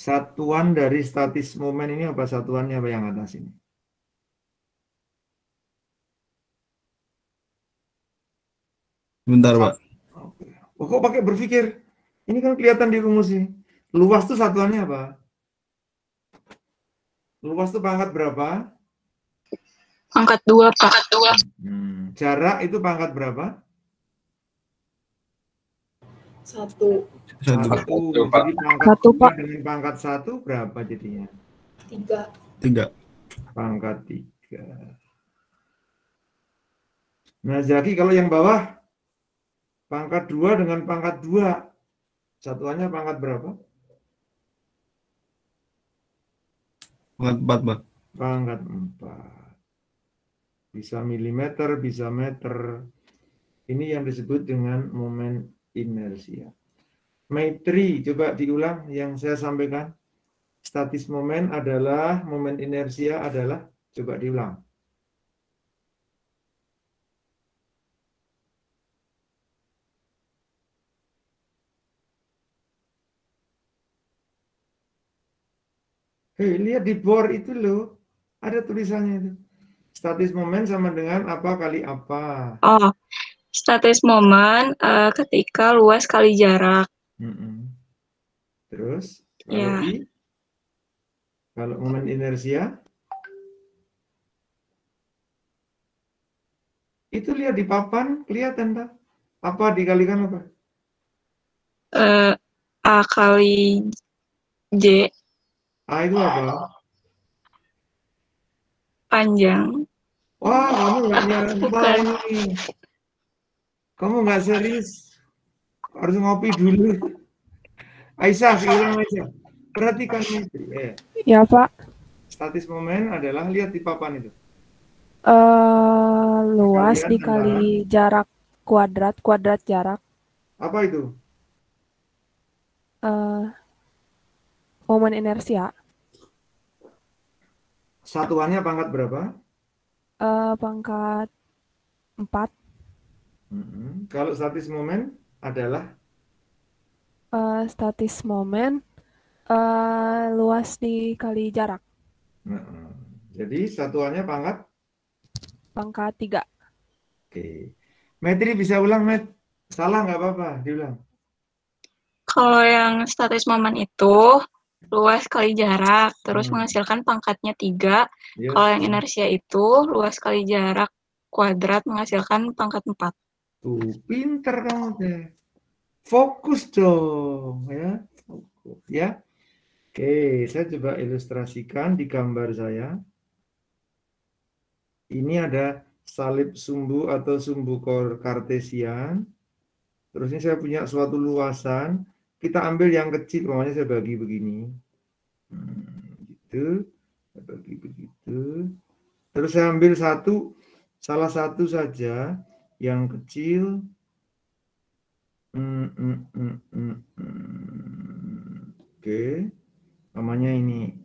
Satuan dari statis momen ini apa satuannya apa yang atas ini? Bentar, Pak. Oke. Oh, kok pakai berpikir? Ini kan kelihatan di rumus ini. Luas itu satuannya apa? Luas itu pangkat berapa? Pangkat 2, Pak. Jarak itu pangkat berapa? 1. Satu. Jadi pangkat Satu, 2 Pak. dengan pangkat 1 berapa jadinya? 3. 3. Pangkat 3. Nah, jadi kalau yang bawah pangkat 2 dengan pangkat 2. Satuannya pangkat berapa? Pangkat 4, Pak. Pangkat 4. Bisa milimeter, bisa meter. Ini yang disebut dengan momen inersia. Maitri, coba diulang yang saya sampaikan. Statis momen adalah, momen inersia adalah, coba diulang. Hei, lihat di board itu loh. Ada tulisannya itu. Statis momen sama dengan apa kali apa. Oh, statis momen ketika luas kali jarak. Terus, Ya. kalau momen inersia, itu lihat di papan, kelihatan tak? Apa dikalikan apa? A kali J A itu apa? panjang. Wah, kamu nggak nyampe Bukan. ini. Kamu nggak serius. Harus ngopi dulu. Aisyah, bilang Aisyah. Perhatikan Maitri. Ya, Pak. Statis momen adalah, lihat di papan itu. Luas Kalian dikali jarak kuadrat jarak. Apa itu? Momen inersia. Satuannya pangkat berapa? Pangkat 4. Kalau statis momen adalah? Statis momen luas dikali jarak. Jadi satuannya Pangkat 3. Oke. Maitri bisa ulang, Met? Salah nggak apa-apa, diulang. Kalau yang statis momen itu luas kali jarak, terus menghasilkan pangkatnya 3. Yes. Kalau yang inersia itu luas kali jarak kuadrat menghasilkan pangkat 4. Tuh, pinter kamu deh. Fokus dong, ya. Fokus, ya. Oke, saya coba ilustrasikan di gambar saya. Ini ada salib sumbu atau sumbu kartesian. Terus ini saya punya suatu luasan. Kita ambil yang kecil, makanya saya bagi begini. Gitu. Saya bagi begitu. Terus saya ambil salah satu saja yang kecil. Oke. Namanya ini.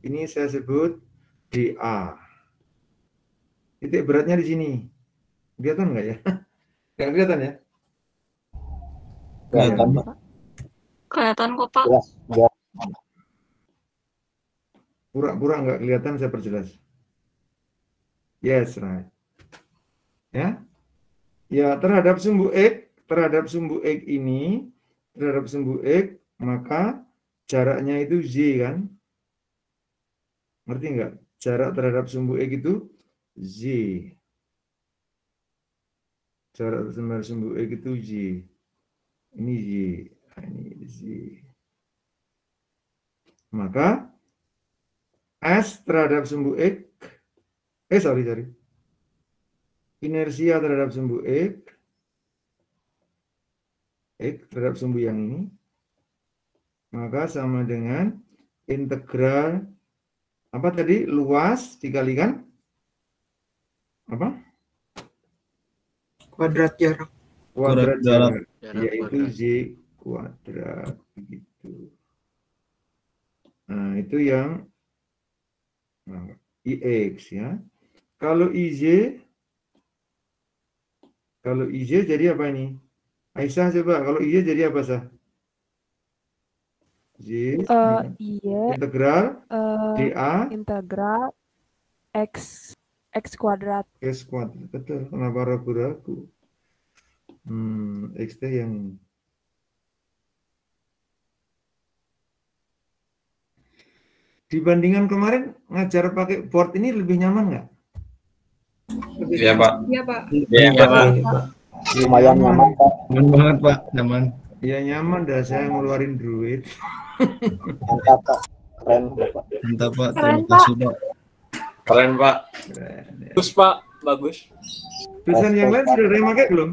Ini saya sebut DA. Titik beratnya di sini. Kelihatan nggak ya? Nggak kelihatan ya? Kelihatan, Pak. Kelihatan kok, Pak. Pura-pura nggak kelihatan, saya perjelas. Yes, right. Ya. Ya, terhadap sumbu X ini, terhadap sumbu X, maka jaraknya itu Z kan? Ngerti nggak? Jarak terhadap sumbu X itu Z. Jarak terhadap sumbu X itu Z. Ini Z. Ini Z. Maka S terhadap sumbu X, sorry. Inersia terhadap sumbu X terhadap sumbu yang ini, maka sama dengan integral apa tadi? Luas dikalikan apa? Kuadrat jarak. Kuadrat jarak, yaitu kuadrat. Z kuadrat begitu. Nah, itu yang IX ya. Kalau IJ jadi apa ini? Aisyah coba, kalau IJ jadi apa sah? Z. Y Integral eh, dA integral X kuadrat. X kuadrat. Betul. Kenapa ragu-ragu? X teh yang dibandingkan kemarin ngajar pakai board ini lebih nyaman nggak? Iya, Pak. Iya, Pak. Iya, Pak. Lumayan nyaman, Pak. Nyaman banget, Pak. Nyaman. Ya nyaman dah, saya ngeluarin duit. Mantap, Pak. Keren, Bapak. Mantap, Pak. Keren, Terima kasih, Pak. Keren, Pak. Keren, ya. Bagus, Pak. Bagus. Tulisan yang lain sudah ada yang pakai belum?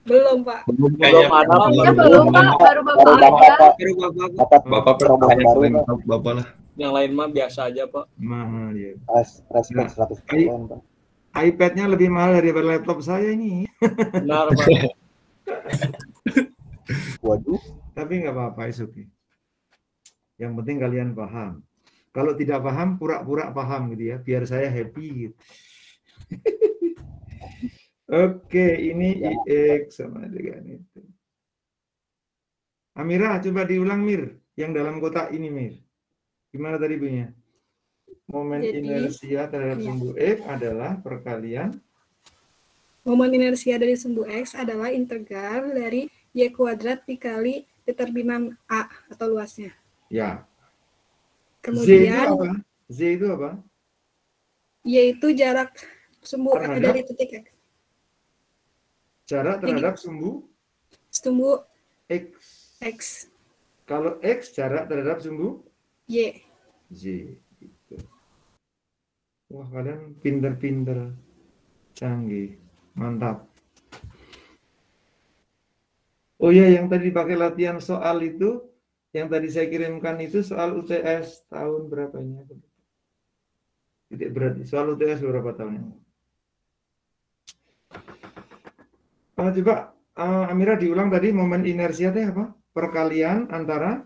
Belum, Pak. Belum ada, Pak. Ya belum, Pak. Baru Bapak Baru aja. Bapak, Baru Bapak. Bapak terobosan baru, Pak. Bapak lah. Yang lain mah biasa aja, Pak. Mahal ya. Respect 100%, Pak. iPad-nya lebih mahal daripada laptop saya ini. Benar, Pak. Waduh. Tapi nggak apa-apa, it's okay. Yang penting kalian paham. Kalau tidak paham, pura-pura paham gitu ya, biar saya happy gitu. Oke, ini IX sama dengan itu. Amira, coba diulang Mir, yang dalam kotak ini Mir. Gimana tadi punya? Momen Jadi, inersia terhadap iya. sumbu X adalah perkalian Momen inersia dari sumbu X adalah integral dari Y kuadrat dikali determinan A atau luasnya. ya. Z itu Kemudian apa? Z itu apa? Y itu jarak sumbu Terhadap? dari titik X. Jarak terhadap sumbu Sumbu X. X, Kalau X jarak terhadap sumbu Y. Z. Gitu. Wah, kalian pinter-pinter. Canggih. Mantap. Oh ya, yang tadi pakai latihan soal itu, yang tadi saya kirimkan itu soal UTS tahun berapanya? Titik berat. Soal UTS berapa tahunnya? Coba Amira diulang tadi momen inersia teh apa? Perkalian antara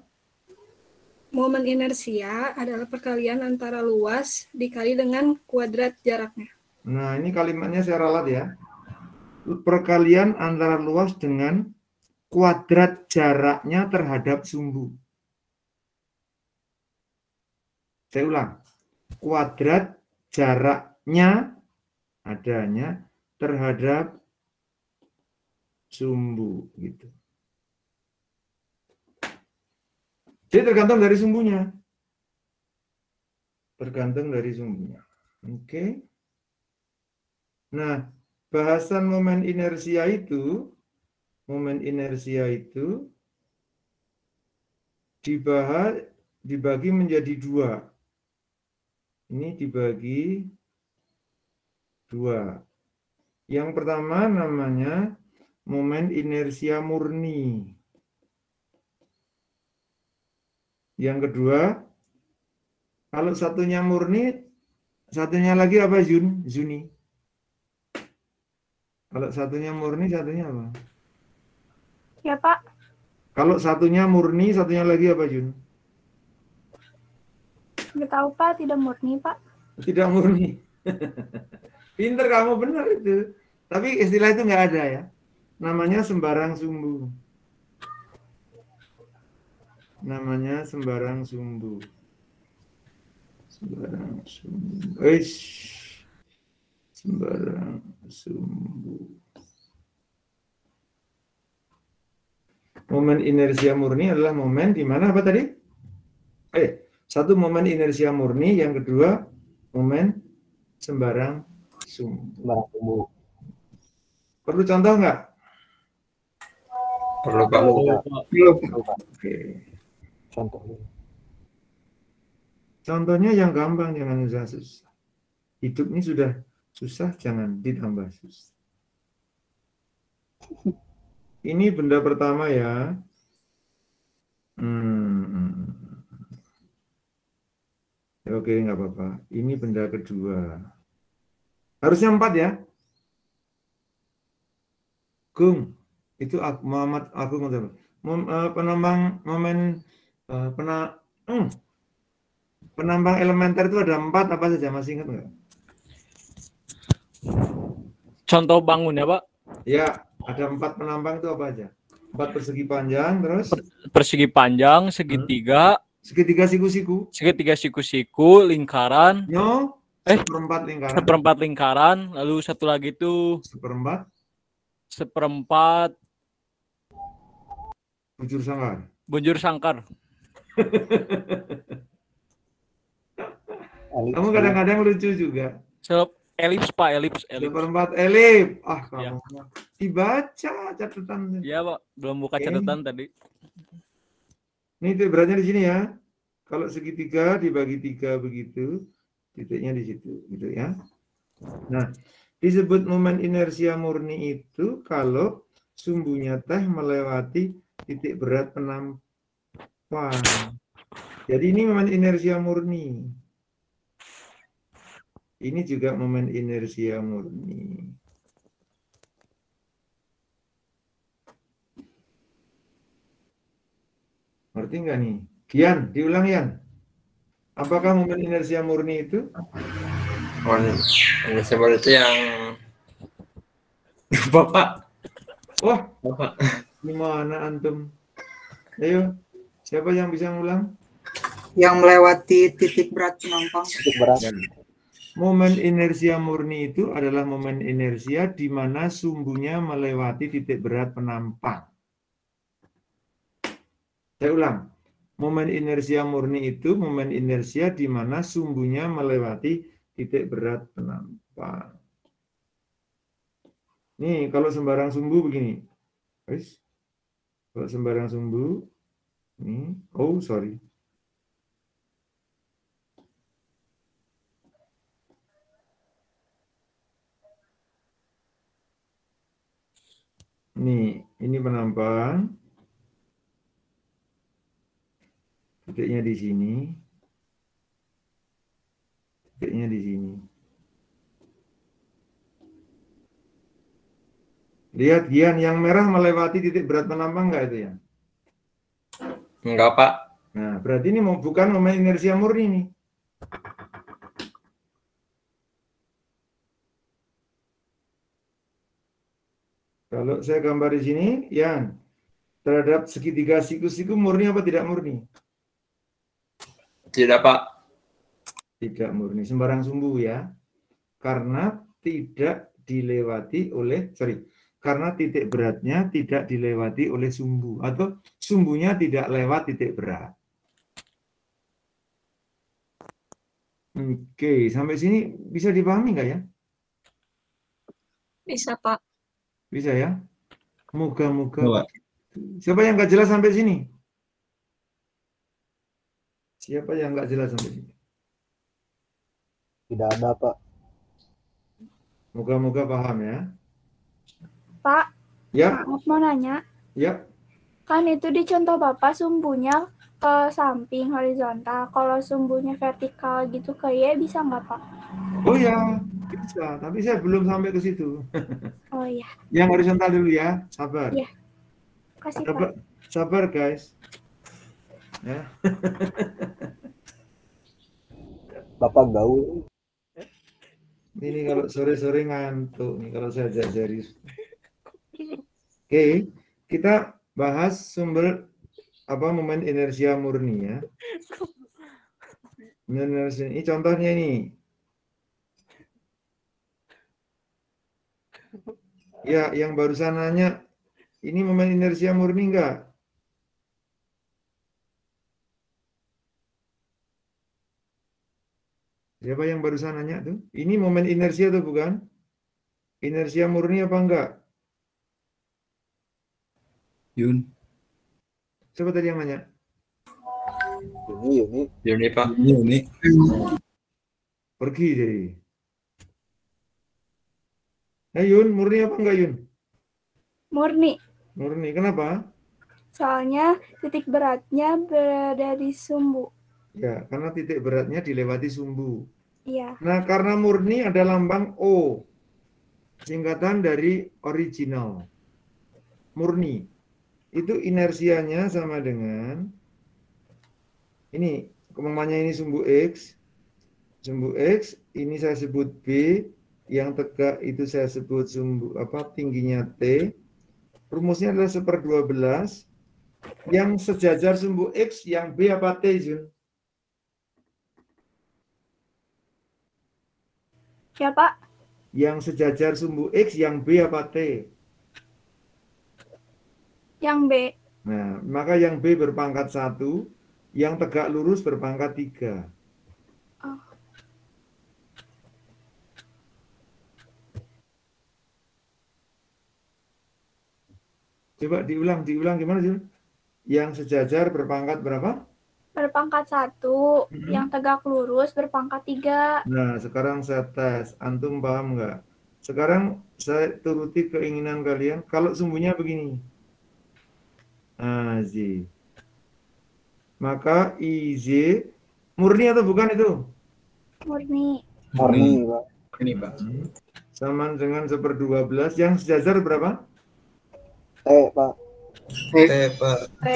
Momen inersia adalah perkalian antara luas dikali dengan kuadrat jaraknya. Nah, ini kalimatnya saya ralat ya. Perkalian antara luas dengan kuadrat jaraknya terhadap sumbu. Saya ulang. Kuadrat jaraknya adanya terhadap sumbu gitu. Jadi tergantung dari sumbunya. Tergantung dari sumbunya. Oke. Nah, bahasan momen inersia itu dibagi menjadi dua. Ini dibagi dua. Yang pertama namanya momen inersia murni. Yang kedua, kalau satunya murni, satunya lagi apa Zuni? Kalau satunya murni, satunya apa? Ya, Pak. Kalau satunya murni, satunya lagi apa Jun? Nggak tahu, Pak. Tidak murni, Pak. Tidak murni. Pinter kamu, benar itu. Tapi istilah itu nggak ada ya. Namanya sembarang sumbu. Namanya sembarang sumbu. Sembarang sumbu. Sembarang sumbu. Momen inersia murni adalah momen di mana apa tadi? Satu momen inersia murni, yang kedua momen sembarang sumbu. Sembarang sumbu. Perlu contoh nggak? Perlu, Pak. Belum. Oke. Contohnya. Contohnya yang gampang, jangan susah. Hidup ini sudah susah, jangan ditambah susah. Ini benda pertama ya. Oke, nggak apa-apa. Ini benda kedua. Harusnya 4 ya. Gung, itu Muhammad Agung. Penambang momen penambang elementer itu ada 4 apa saja, masih ingat nggak? Contoh bangun ya, Pak. Ya, ada 4 penambang itu apa aja? 4 persegi panjang, terus Persegi panjang, segitiga, segitiga siku-siku. segitiga siku-siku, lingkaran, Nyo, seperempat lingkaran. seperempat lingkaran, lalu satu lagi tuh Seperempat seperempat bujur sangkar. bujur sangkar. Kamu kadang-kadang lucu juga. Elips Pak, elips. Seperempat elip. Ah, Ya. kamu dibaca catatan. Iya Pak, belum buka catatan tadi. Ini titik beratnya di sini ya. Kalau segitiga dibagi 3 begitu, titiknya di situ, gitu ya. Nah, disebut momen inersia murni itu kalau sumbunya teh melewati titik berat penampang. Jadi ini momen inersia murni. Ini juga momen inersia murni. Ngerti nggak nih? Gian, diulang Yan. Apakah momen inersia murni itu? Inersia murni itu yang Bapak. Wah, Bapak. gimana antum? Ayo, siapa yang bisa ngulang? Yang melewati titik berat penampang. Titik berat. Momen inersia murni itu adalah momen inersia di mana sumbunya melewati titik berat penampang. Saya ulang. Momen inersia murni itu momen inersia di mana sumbunya melewati titik berat penampang. Nih, kalau sembarang sumbu begini. Guys. Kalau sembarang sumbu ini, oh sorry. Ini penampang. Titiknya di sini. Titiknya di sini. Lihat Gian, yang merah melewati titik berat penampang enggak itu ya? Enggak, Pak. Nah, berarti ini bukan momen inersia murni nih. Kalau saya gambar di sini, Yan, terhadap segitiga siku-siku murni apa tidak murni? Tidak, Pak. Tidak murni, sembarang sumbu ya. Karena tidak dilewati oleh, karena titik beratnya tidak dilewati oleh sumbu. Atau sumbunya tidak lewat titik berat. Oke, sampai sini bisa dipahami nggak ya? Bisa, Pak. Bisa ya? Moga-moga. Pak. Siapa yang nggak jelas sampai sini? Siapa yang nggak jelas sampai sini? Tidak ada, Pak. Moga-moga paham ya. Pak, Ya, maaf mau nanya. ya. Kan itu di contoh Bapak sumbunya ke samping horizontal. Kalau sumbunya vertikal gitu ke Y bisa nggak, Pak? Oh ya, bisa. Tapi saya belum sampai ke situ. Oh iya. Yang horizontal dulu ya. Sabar. Iya. Kasih, Sabar, Pak. sabar guys. Ya. Bapak gaul. Ini kalau sore-sore ngantuk nih kalau saya ajak serius. Oke, kita bahas sumber momen inersia murni ya. Inersia ini contohnya ini. Ya, yang barusan nanya, ini momen inersia murni enggak? Siapa yang barusan nanya tuh? Ini momen inersia tuh bukan? Inersia murni apa enggak? Yun. Siapa tadi yang nanya? Ini. Pak. Ini. Pergi deh. Yun, murni apa enggak Yun? Murni. Murni, kenapa? Soalnya titik beratnya berada di sumbu. Ya, karena titik beratnya dilewati sumbu. Iya. Nah, karena murni ada lambang O. Singkatan dari original. Murni. Itu inersianya sama dengan ini, umpamanya ini sumbu X. Sumbu X, ini saya sebut B, yang tegak itu saya sebut sumbu tingginya T. Rumusnya adalah 1/12. Yang sejajar sumbu X, yang B apa T, Jun? Siapa? Yang sejajar sumbu X, yang B apa T? Yang B. Nah, maka yang B berpangkat 1, yang tegak lurus berpangkat 3. Oh. Coba diulang gimana, Jun? Yang sejajar berpangkat berapa? Berpangkat 1, yang tegak lurus berpangkat 3. Nah, sekarang saya tes. Antum paham nggak? Sekarang saya turuti keinginan kalian. Kalau sumbunya begini. Z. Maka IZ murni atau bukan itu? Murni. Murni, Pak. Ini Pak. Sama dengan 1/12. Yang sejajar berapa? T, Pak. T Pak. T.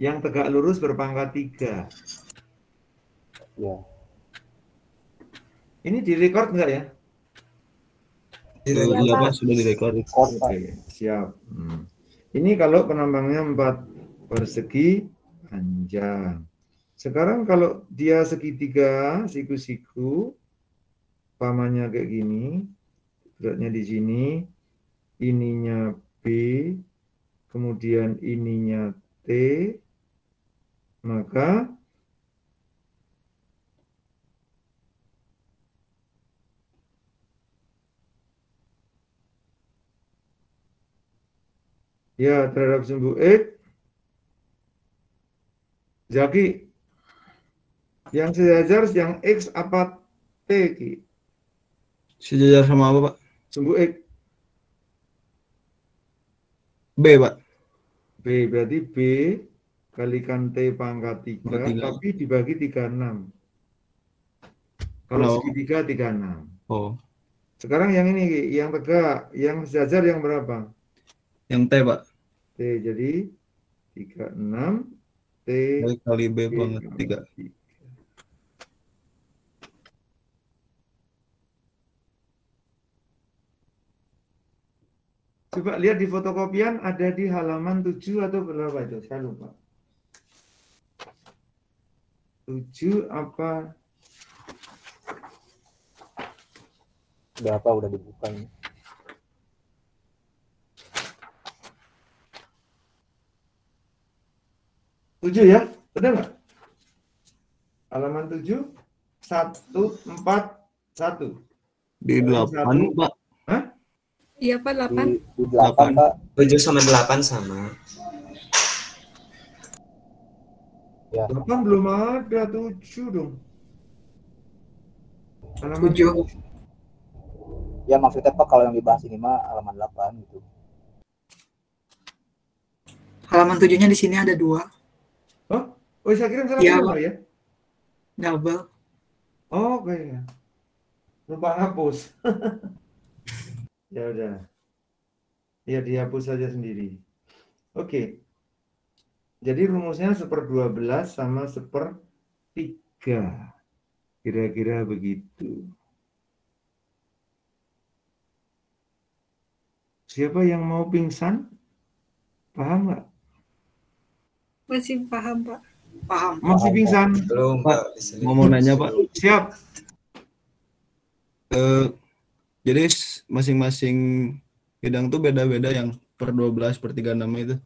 Yang tegak lurus berpangkat 3. Ya. Ini direkord nggak ya? Iya Pak. sudah direkod. Record, Pak. Oke, siap. Ini kalau penambangnya 4 persegi panjang. Sekarang kalau dia segitiga, siku-siku, pamannya kayak gini, beratnya di sini, ininya B, kemudian ininya T, maka ya terhadap sumbu X, Zaki, yang sejajar yang X apa T, Ki? Sejajar sama apa Pak? Sumbu X. B Pak. B berarti B kalikan T pangkat 3, Pangkat 3. tapi dibagi 36. Kalau segitiga 36. Oh. Sekarang yang ini, Ki, yang tegak, yang sejajar yang berapa? Yang T Pak. T, jadi 36 T Kali B pangkat 3. Coba lihat di fotokopian ada di halaman 7 atau berapa itu? Saya lupa. 7 apa? Udah dibuka ini. Tujuh ya? Benar nggak? Halaman 7, 141. Di 8 Pak. Hah? Iya Pak, 8. Di 8, Pak. 7 sama 8 sama. Ya. 8 belum ada, 7 dong. Halaman 7. Ya maksudnya Pak kalau yang dibahas ini mah halaman 8 gitu. Halaman 7-nya di sini ada 2. Oh, saya kirim salah Iya, nomor ya? Double. Oh, oke. Lupa hapus. Ya udah. Ya dihapus saja sendiri. Oke. Jadi rumusnya 1/12 sama 1/3. Kira-kira begitu. Siapa yang mau pingsan? Paham nggak? Masih paham Pak. Paham. Masih pingsan? Belum Pak. Mau nanya Pak. Siap. Jadi masing-masing bidang tuh beda-beda yang per 12 per 36 itu.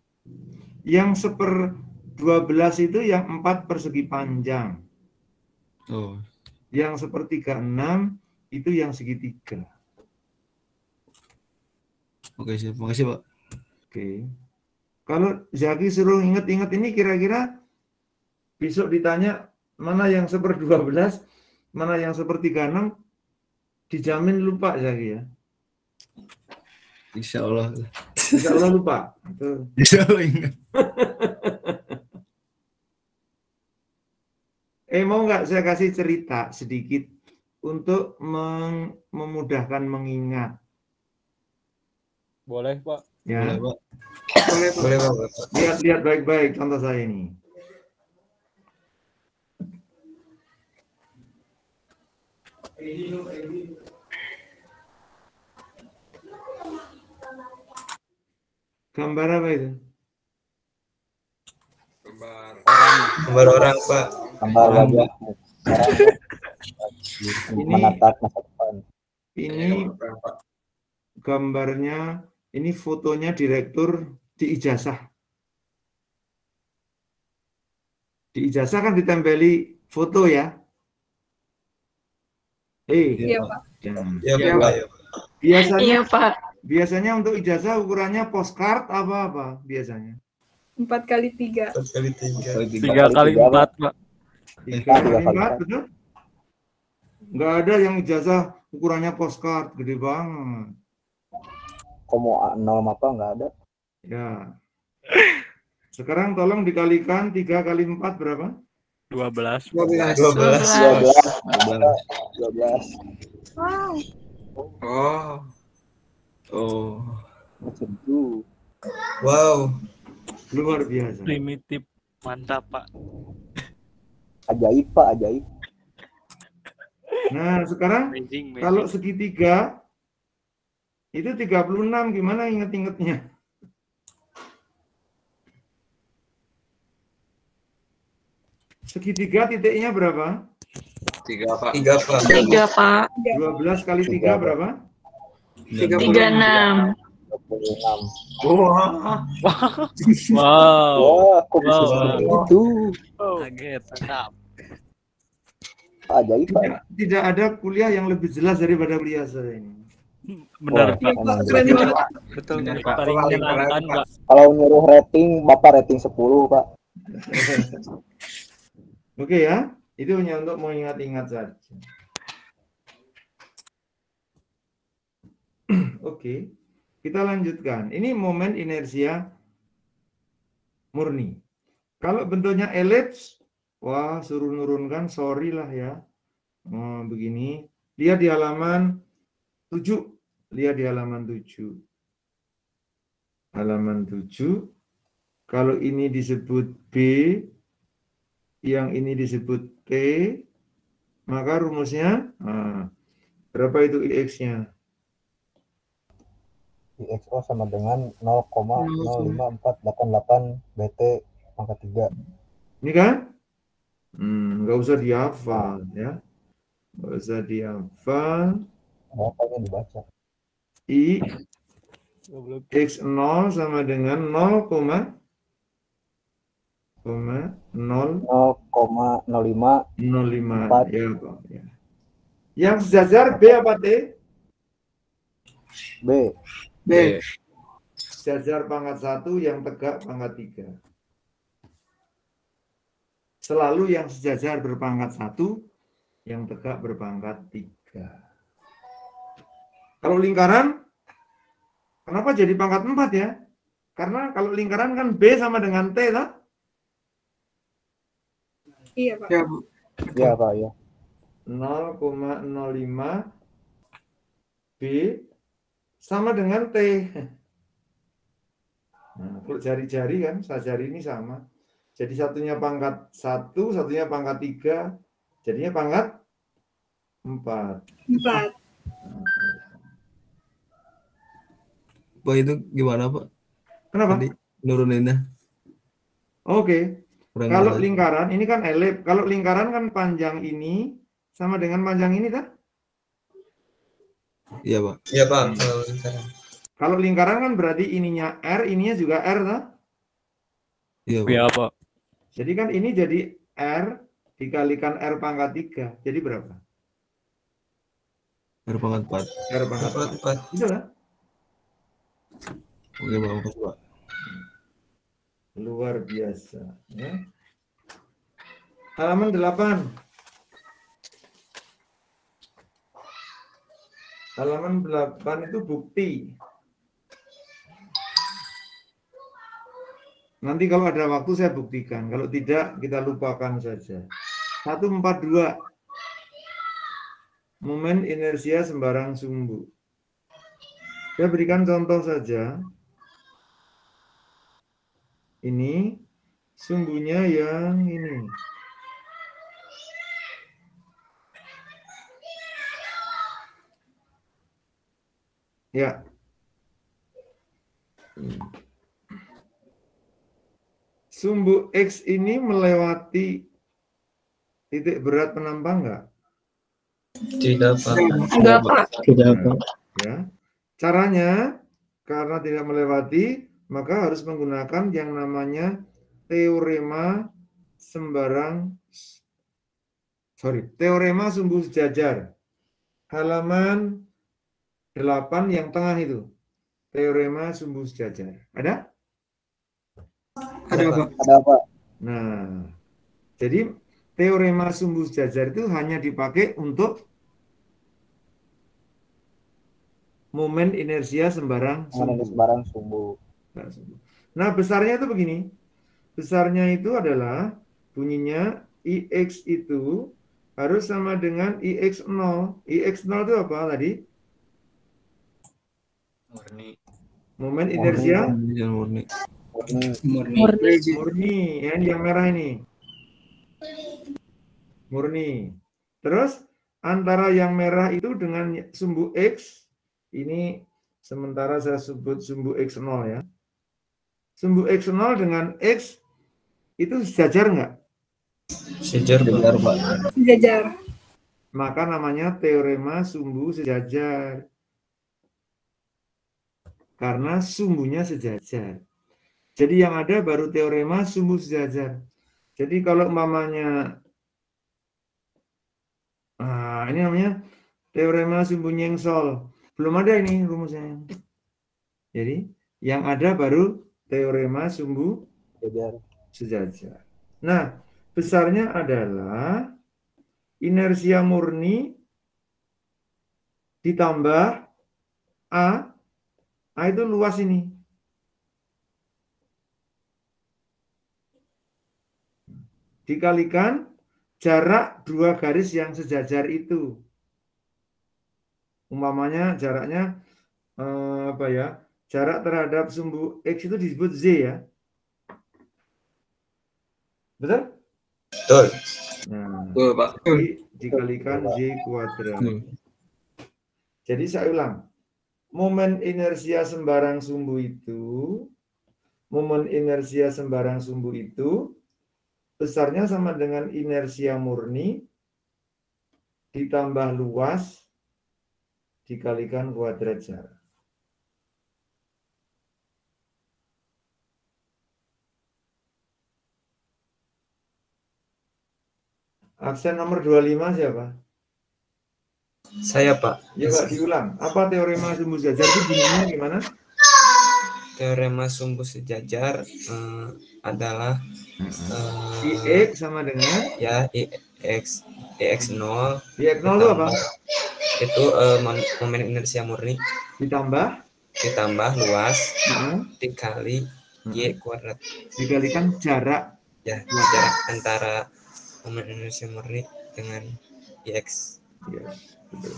Yang 1/12 itu yang 4 persegi panjang. Oh. Yang 1/36 itu yang segitiga. Oke, siap. Makasih Pak. Oke. Kalau Zaki suruh inget-inget ini kira-kira besok ditanya mana yang 1/12, mana yang 1/36, dijamin lupa Zaki ya. Insya Allah. Insya Allah lupa. Tuh. Insya Allah ingat. Mau nggak saya kasih cerita sedikit untuk memudahkan mengingat? Boleh, Pak. Ya. Boleh Pak. Boleh Pak. Lihat baik-baik contoh saya ini. Gambar apa itu? Gambar orang, Pak. Gambar wajah Ini menatap masa depan. ini gambarnya, ini fotonya direktur di ijazah. Di ijazah kan ditempeli foto ya. Iya, Pak. Ya, Pak. Biasanya Iya, Pak. biasanya untuk ijazah ukurannya postcard apa biasanya? 4x3. 3 kali 4, Pak. 3x4, betul? Nggak ada yang ijazah ukurannya postcard gede banget. Komo A0 apa nggak ada? Ya. Sekarang tolong dikalikan 3 kali 4 berapa? 12. 12. 12. Wow. Oh. Setuju. Wow. Luar biasa. Primitif. Mantap, Pak. Ajaib, Pak, ajaib. Nah, sekarang Amazing. kalau segitiga itu 36, gimana inget-ingetnya? Segitiga titiknya berapa? 3, Pak. 3, Pak. 3, Pak. 12 kali 3 berapa? 36. 26. Wow. Wah, kok bisa Wow. seperti itu? Kaget. Mantap. Ajaib, Pak. Tidak ada kuliah yang lebih jelas daripada kuliah saya ini. Benar, Wah, Pak. emang Keren gitu. banget. Betul, Yang Pak. paling menyenangkan, Pak. Kalau nyuruh rating, Bapak rating 10, Pak. Oke ya, itu hanya untuk mengingat-ingat saja. Oke, kita lanjutkan. Ini momen inersia murni. Kalau bentuknya elips, wah suruh nurunkan, sorry lah ya. Begini, lihat di halaman 7. Lihat di halaman 7. Halaman 7. Kalau ini disebut B, yang ini disebut T, maka rumusnya, berapa itu IX-nya? IXO sama dengan 0,05488 BT pangkat 3. Ini kan? Nggak usah dihafal ya. Nggak usah dihafal. Bapaknya dibaca. I X0 sama dengan 0,0 0,05 05 ya, Pak. Ya. Yang sejajar B apa T? B. B. Sejajar pangkat 1 yang tegak pangkat 3. Selalu yang sejajar berpangkat 1 yang tegak berpangkat 3. Kalau lingkaran, kenapa jadi pangkat 4 ya? Karena kalau lingkaran kan B sama dengan T, tak? Iya, Pak. Ya, Bu. Ya, Pak, ya. 0,05 B sama dengan T. Nah, kalau jari-jari kan, jari ini sama. Jadi satunya pangkat 1, satunya pangkat 3, jadinya pangkat 4. 4. Pak itu gimana, Pak? Kenapa? Tadi nuruninnya. Oke. Kurang Kalau jelas. lingkaran, ini kan elip. Kalau lingkaran kan panjang ini sama dengan panjang ini, kan? Iya, Pak. Iya, Pak. Kalau lingkaran. Kalau lingkaran kan berarti ininya R, ininya juga R, tak? Iya, Pak. Iya, Pak. Jadi kan ini jadi R dikalikan R pangkat 3. Jadi berapa? R pangkat 4. R pangkat 4. Itu kan? Oke, Pak. Makasih, Pak. Luar biasa. Ya. Halaman 8. Halaman 8 itu bukti. Nanti kalau ada waktu saya buktikan. Kalau tidak, kita lupakan saja. 142. Momen inersia sembarang sumbu. Saya berikan contoh saja. Ini sumbunya yang ini. Ya. sumbu X ini melewati titik berat penambah enggak? Tidak, Pak. Enggak, Pak. Tidak, Pak. Ya. Caranya, karena tidak melewati, maka harus menggunakan yang namanya teorema teorema sumbu sejajar. Halaman 8 yang tengah itu. Teorema sumbu sejajar. Ada? Ada, Pak. Ada apa? Nah, jadi teorema sumbu sejajar itu hanya dipakai untuk momen inersia sembarang Mengenai sumbu. sembarang sumbu. Nah, besarnya itu begini. Besarnya itu adalah bunyinya IX itu harus sama dengan IX0. IX0 itu apa tadi? Murni. Momen inersia Murni. murni. Ya, yang merah ini. Murni. Terus antara yang merah itu dengan sumbu X, ini sementara saya sebut sumbu X0 ya. Sumbu X0 dengan X itu sejajar nggak? Sejajar, Pak. Sejajar. Maka namanya teorema sumbu sejajar. Karena sumbunya sejajar. Jadi yang ada baru teorema sumbu sejajar. Jadi kalau umpamanya ini namanya teorema sumbu nyengsol. Belum ada ini rumusnya. Jadi yang ada baru teorema sumbu sejajar. Nah, besarnya adalah inersia murni ditambah A. A itu luas ini. Dikalikan jarak dua garis yang sejajar itu. Umpamanya jaraknya jarak terhadap sumbu X itu disebut Z ya. Betul? Betul. Nah, Betul, Pak. dikalikan Z kuadrat. Jadi saya ulang. Momen inersia sembarang sumbu itu besarnya sama dengan inersia murni ditambah luas dikalikan kuadrat jarak. Absen nomor 25 siapa? Saya, Pak. Ya, Pak, diulang. Apa teorema sumbu sejajar itu bunyinya gimana? Teorema sumbu sejajar adalah IX sama dengan ya IX0. IX0 itu apa? Itu momen inersia murni ditambah luas dikali Y kuadrat. Dikalikan jarak. Ya, jarak antara momen inersia murni dengan IX. Yes, betul.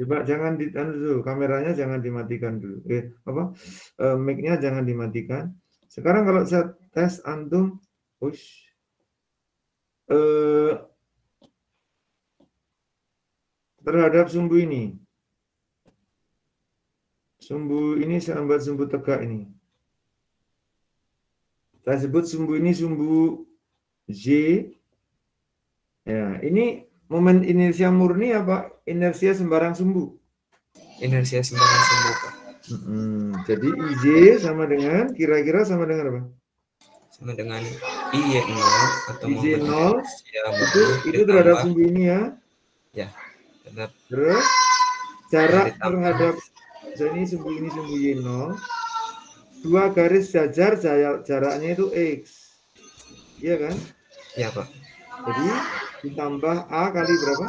Coba jangan dulu, kameranya jangan dimatikan dulu. Mic-nya jangan dimatikan. Sekarang kalau saya tes antum, terhadap sumbu ini. Sumbu ini saya buat sumbu tegak ini. Saya sebut sumbu ini sumbu Z. Ya, ini momen inersia murni apa inersia sembarang sumbu? Inersia sembarang sumbu, Pak. Jadi IJ sama dengan kira-kira sama dengan apa? Sama dengan IY0 atau IJ0 momen itu terhadap sumbu ini ya. Ya. Terhadap. Terus jarak terhadap ini sumbu Y0. Dua garis sejajar jaraknya itu X. Iya kan? Iya, Pak. Jadi ditambah A kali berapa?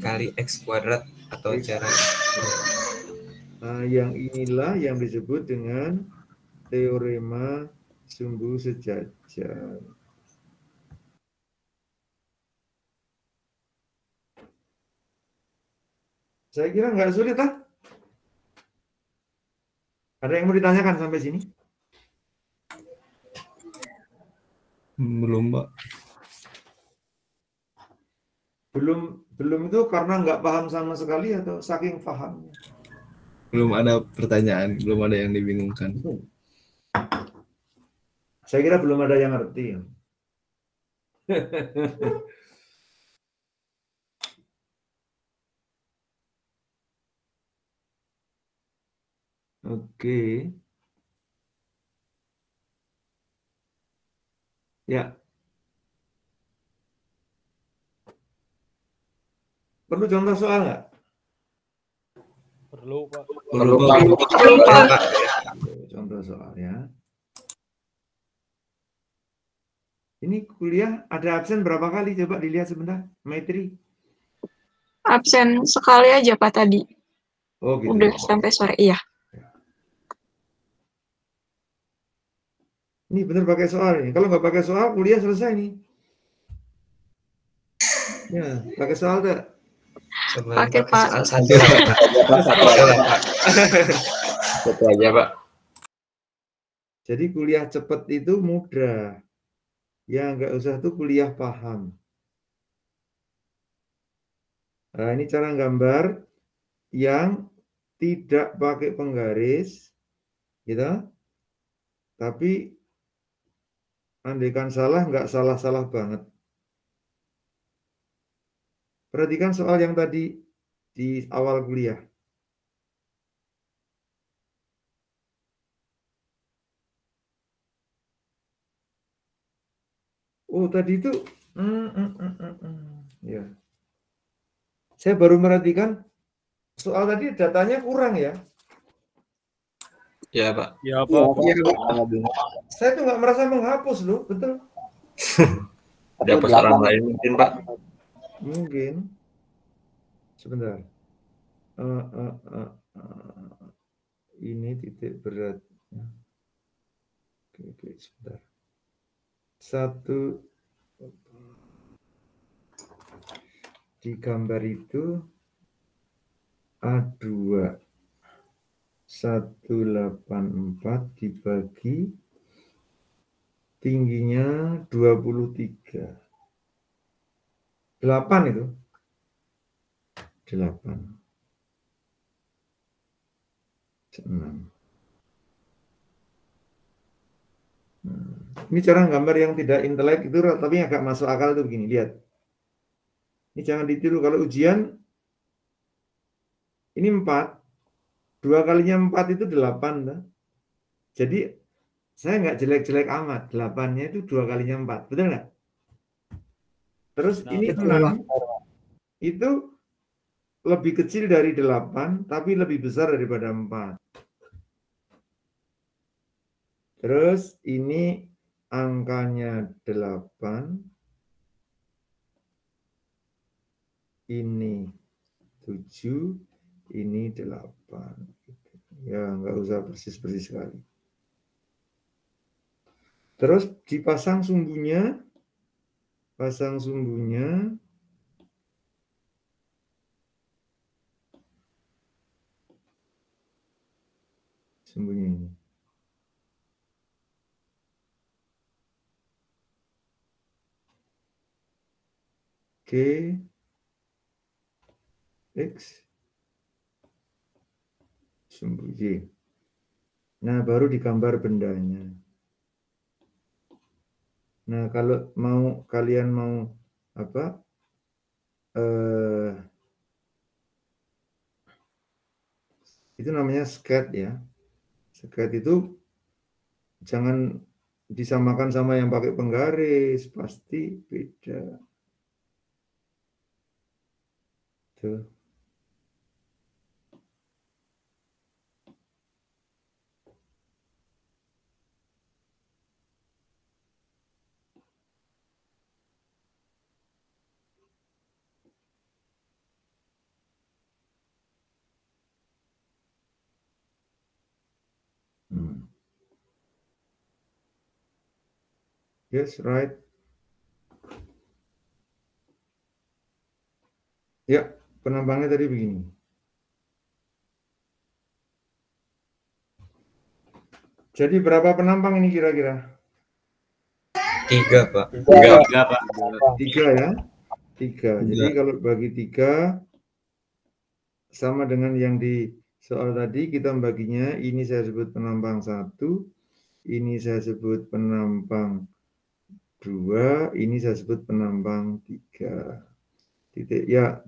Kali X kuadrat atau jarak. Nah, yang inilah yang disebut dengan teorema sumbu sejajar. Saya kira nggak sulit, ah. Ada yang mau ditanyakan sampai sini? Belum, Pak. Belum itu karena nggak paham sama sekali atau saking pahamnya? Belum ada pertanyaan, belum ada yang dibingungkan. Saya kira belum ada yang ngerti. Oke. Ya. Perlu contoh soal nggak? Perlu, Pak. Perlu, Pak. Contoh soal ya. Ini kuliah ada absen berapa kali? Coba dilihat sebentar. Maitri. Absen sekali aja Pak tadi. Oh gitu. Udah sampai sore, iya. Ini bener pakai soal ini. Kalau nggak pakai soal, kuliah selesai nih. Ya, pakai soal tuh. Pakai Pak. Satu lah, Pak. Satu aja, Pak. Jadi kuliah cepat itu mudah. Ya nggak usah tuh kuliah paham. Nah, ini cara gambar yang tidak pakai penggaris, gitu. Tapi andaikan salah, nggak salah-salah banget. Perhatikan soal yang tadi di awal kuliah. Oh, tadi itu, ya. Saya baru merhatikan soal tadi datanya kurang ya. Ya, Pak. Ya, Pak. Saya tuh nggak merasa menghapus loh, betul? Ada pesanan lain mungkin, Pak. Mungkin. Sebentar. Ini titik beratnya. Oke, sebentar. Satu di gambar itu A2 184 dibagi tingginya 23. 8 itu. 8. 6. Ini cara gambar yang tidak intelek itu tapi agak masuk akal itu begini, lihat. Ini jangan ditiru kalau ujian ini 4. 2 kalinya 4 itu 8. Nah. Jadi saya nggak jelek-jelek amat. 8-nya itu 2 kalinya 4. Betul nggak? Terus ini 6. Itu lebih kecil dari 8, tapi lebih besar daripada 4. Terus ini angkanya 8. Ini 7. Ini 8. Ya, nggak usah persis-persis sekali. Terus dipasang sumbunya. Pasang sumbunya. Sumbunya ini. Oke. X. Sumbu Y. Nah, baru digambar bendanya. Nah, kalau kalian mau apa? Itu namanya sketch ya. Sketch itu jangan disamakan sama yang pakai penggaris, pasti beda. Tuh. Yes, right. Ya, penampangnya tadi begini. Jadi berapa penampang ini kira-kira? 3, Pak. 3, Pak. 3 ya. 3. Jadi kalau bagi 3 sama dengan yang di soal tadi, kita membaginya ini saya sebut penampang 1, Ini saya sebut penampang 2, ini saya sebut penampang 3. Titik. Ya,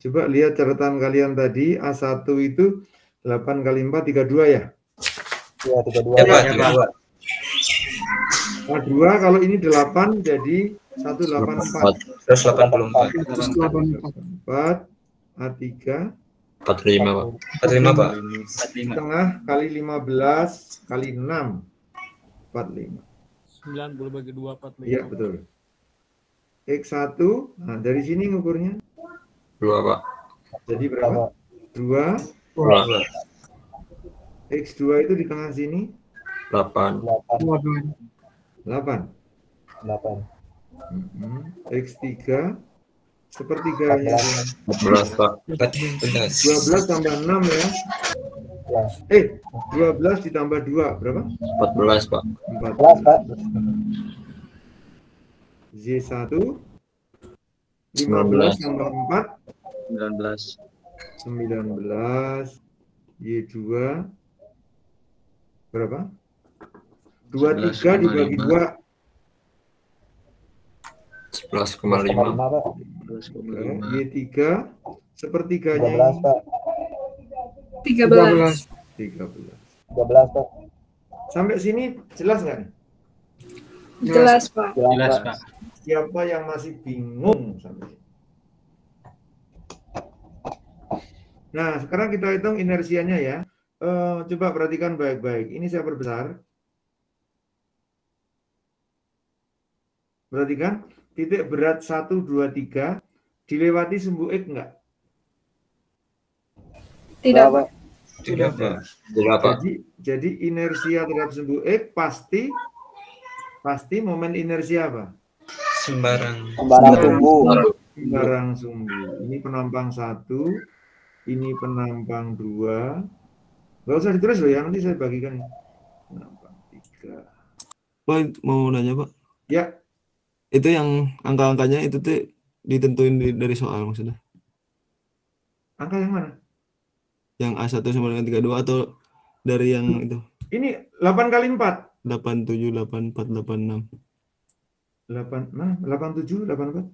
coba lihat catatan kalian tadi, A1 itu 8 kali 4, 32 ya? Ya, 32. Ya, Pak, 32. A2 kalau ini 8 jadi 184. 184. 4, A3 45, Pak. 45, Pak. setengah kali 15 kali 6 45. 90 bagi 2, 45. Iya betul. X1, nah dari sini ngukurnya 2, Pak. jadi berapa? 2. 2. X2 itu di tengah sini 8. 8. 8. X3 sepertiganya 14, Pak. 14. 12 tambah 6 ya. 12 ditambah 2 berapa? 14, Pak. 14, Pak. Z1 15 tambah 4 19. 19. Y2 berapa? 23 dibagi 2 11,5. Y3 sepertiganya 13, Pak. 13. 13. 13, Pak. Sampai sini jelas nggak nih? Jelas, Pak. Jelas, Pak. Siapa yang masih bingung sampai sini? Nah, sekarang kita hitung inersianya ya. Coba perhatikan baik-baik. Ini saya perbesar. Perhatikan, titik berat 1, 2, 3 dilewati sumbu X enggak? Tidak, Pak. Tidak, Pak. Tidak, Pak. Jadi inersia terhadap sumbu X pasti momen inersia apa? Sembarang sumbu. Sembarang sumbu. Ini penampang 1, ini penampang 2. Nggak usah ditulis loh ya, nanti saya bagikan. Penampang 3. Pak, mau nanya, Pak. Ya. Itu yang angka-angkanya itu tuh ditentuin dari soal maksudnya. Angka yang mana? Yang A1 sama dengan 32 atau dari yang itu? Ini 8 kali 4. 87, 84, 86. 87, 84.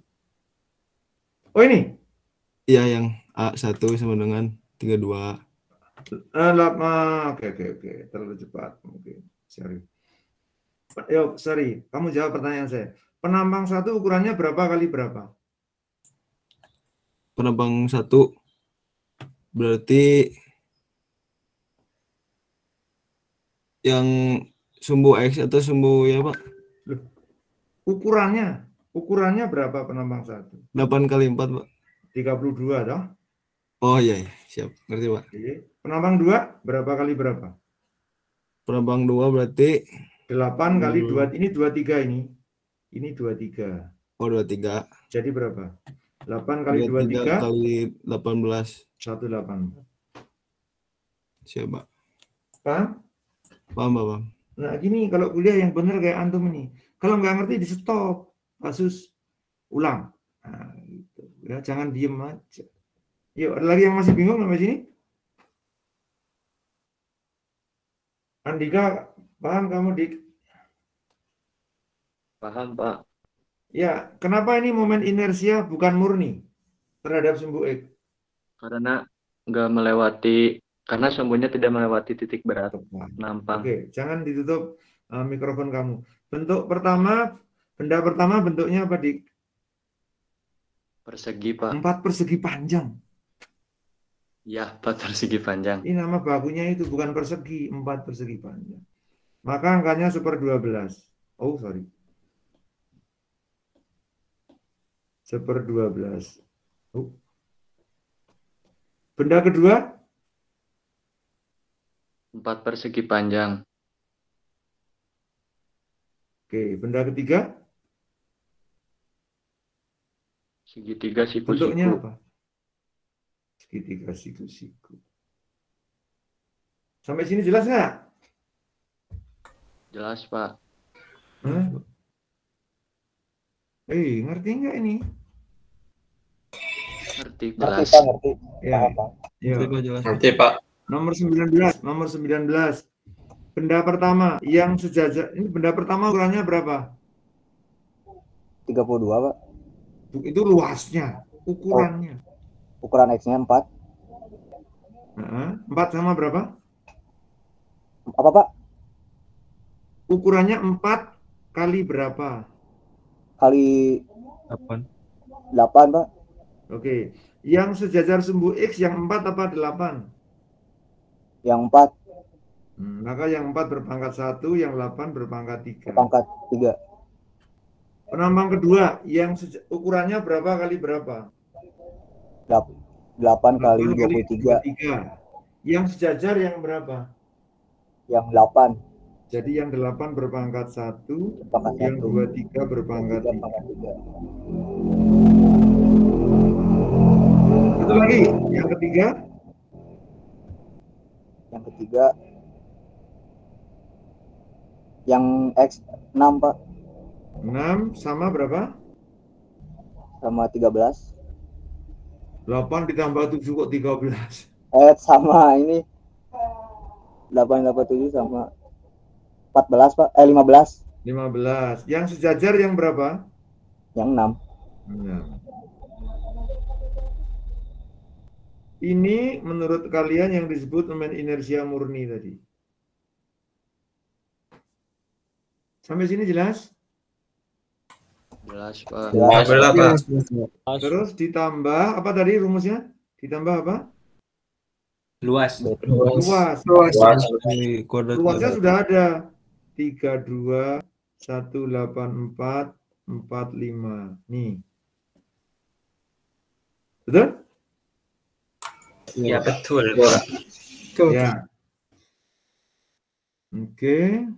Oh ini? Iya, yang A1 sama dengan 32. Oke. Terlalu cepat mungkin. Sorry. Kamu jawab pertanyaan saya. Penampang 1 ukurannya berapa kali berapa? Penampang 1 berarti yang sumbu X atau sumbu ya, Pak? Loh, ukurannya berapa penampang 1? 8 kali 4, Pak. 32 toh? Oh iya, siap. Ngerti, Pak. Penampang 2 berapa kali berapa? Penampang 2 berarti 8 kali 2, ini 23 ini. Ini 23. Oh, 23. Jadi berapa? 8 kali 23 kali 18. 184. Siap, Pak. Paham? Paham. Nah, gini kalau kuliah yang benar kayak antum ini. Kalau nggak ngerti di stop. Kasus ulang. Nah, gitu. Ya, jangan diem aja. Yuk, ada lagi yang masih bingung sampai sini? Andika, paham kamu, Dik? Paham, Pak. Ya, kenapa ini momen inersia bukan murni terhadap sumbu X? Karena sumbunya tidak melewati titik berat penampang. Oke, jangan ditutup mikrofon kamu. Benda pertama bentuknya apa, Dik? Persegi, Pak. 4 persegi panjang. Ya, 4 persegi panjang. Ini nama bakunya itu bukan persegi, 4 persegi panjang. Maka angkanya 1/12. Oh, sorry. 1/12. Oh. Benda kedua? 4 persegi panjang. Oke, benda ketiga? Segitiga siku-siku. Bentuknya apa? Segitiga siku-siku. Sampai sini jelas nggak? Jelas, Pak. Ngerti nggak ini? Ngerti, Ngerti, jelas. Pak, ngerti. Ya. Paham, Pak. Ya. Ngerti, Pak. Nomor 19. Benda pertama yang sejajar, ini benda pertama ukurannya berapa? 32, Pak. Itu luasnya, ukurannya. Ukuran X-nya 4. 4 sama berapa? Apa, Pak? Ukurannya 4 kali berapa? Kali 8. 8, Pak. Oke. Yang sejajar sumbu X yang 4 apa 8? Yang 4. Maka yang 4 berpangkat 1, yang 8 berpangkat 3. Berpangkat 3. Penambang kedua, yang ukurannya berapa kali berapa? 8 kali 23. Yang sejajar yang berapa? Yang 8. Jadi yang 8 berpangkat 1, Berpangkat yang 1. 23 berpangkat 3. Satu lagi, yang ketiga. Yang ketiga, yang X 6, Pak. 6 sama berapa? Sama 13. 8 ditambah 7 kok 13? Sama ini 8 tambah 7 sama 14, Pak. 15. 15. Yang sejajar yang berapa? Yang 6. 6. Ini menurut kalian yang disebut momen inersia murni tadi. Sampai sini jelas? Jelas, Pak. Jelas, Pak. Terus ditambah apa tadi rumusnya? Ditambah apa? Luas. Luasnya sudah ada. 32, 184, 45. Nih. Betul? Ya, betul. Ya. Oke.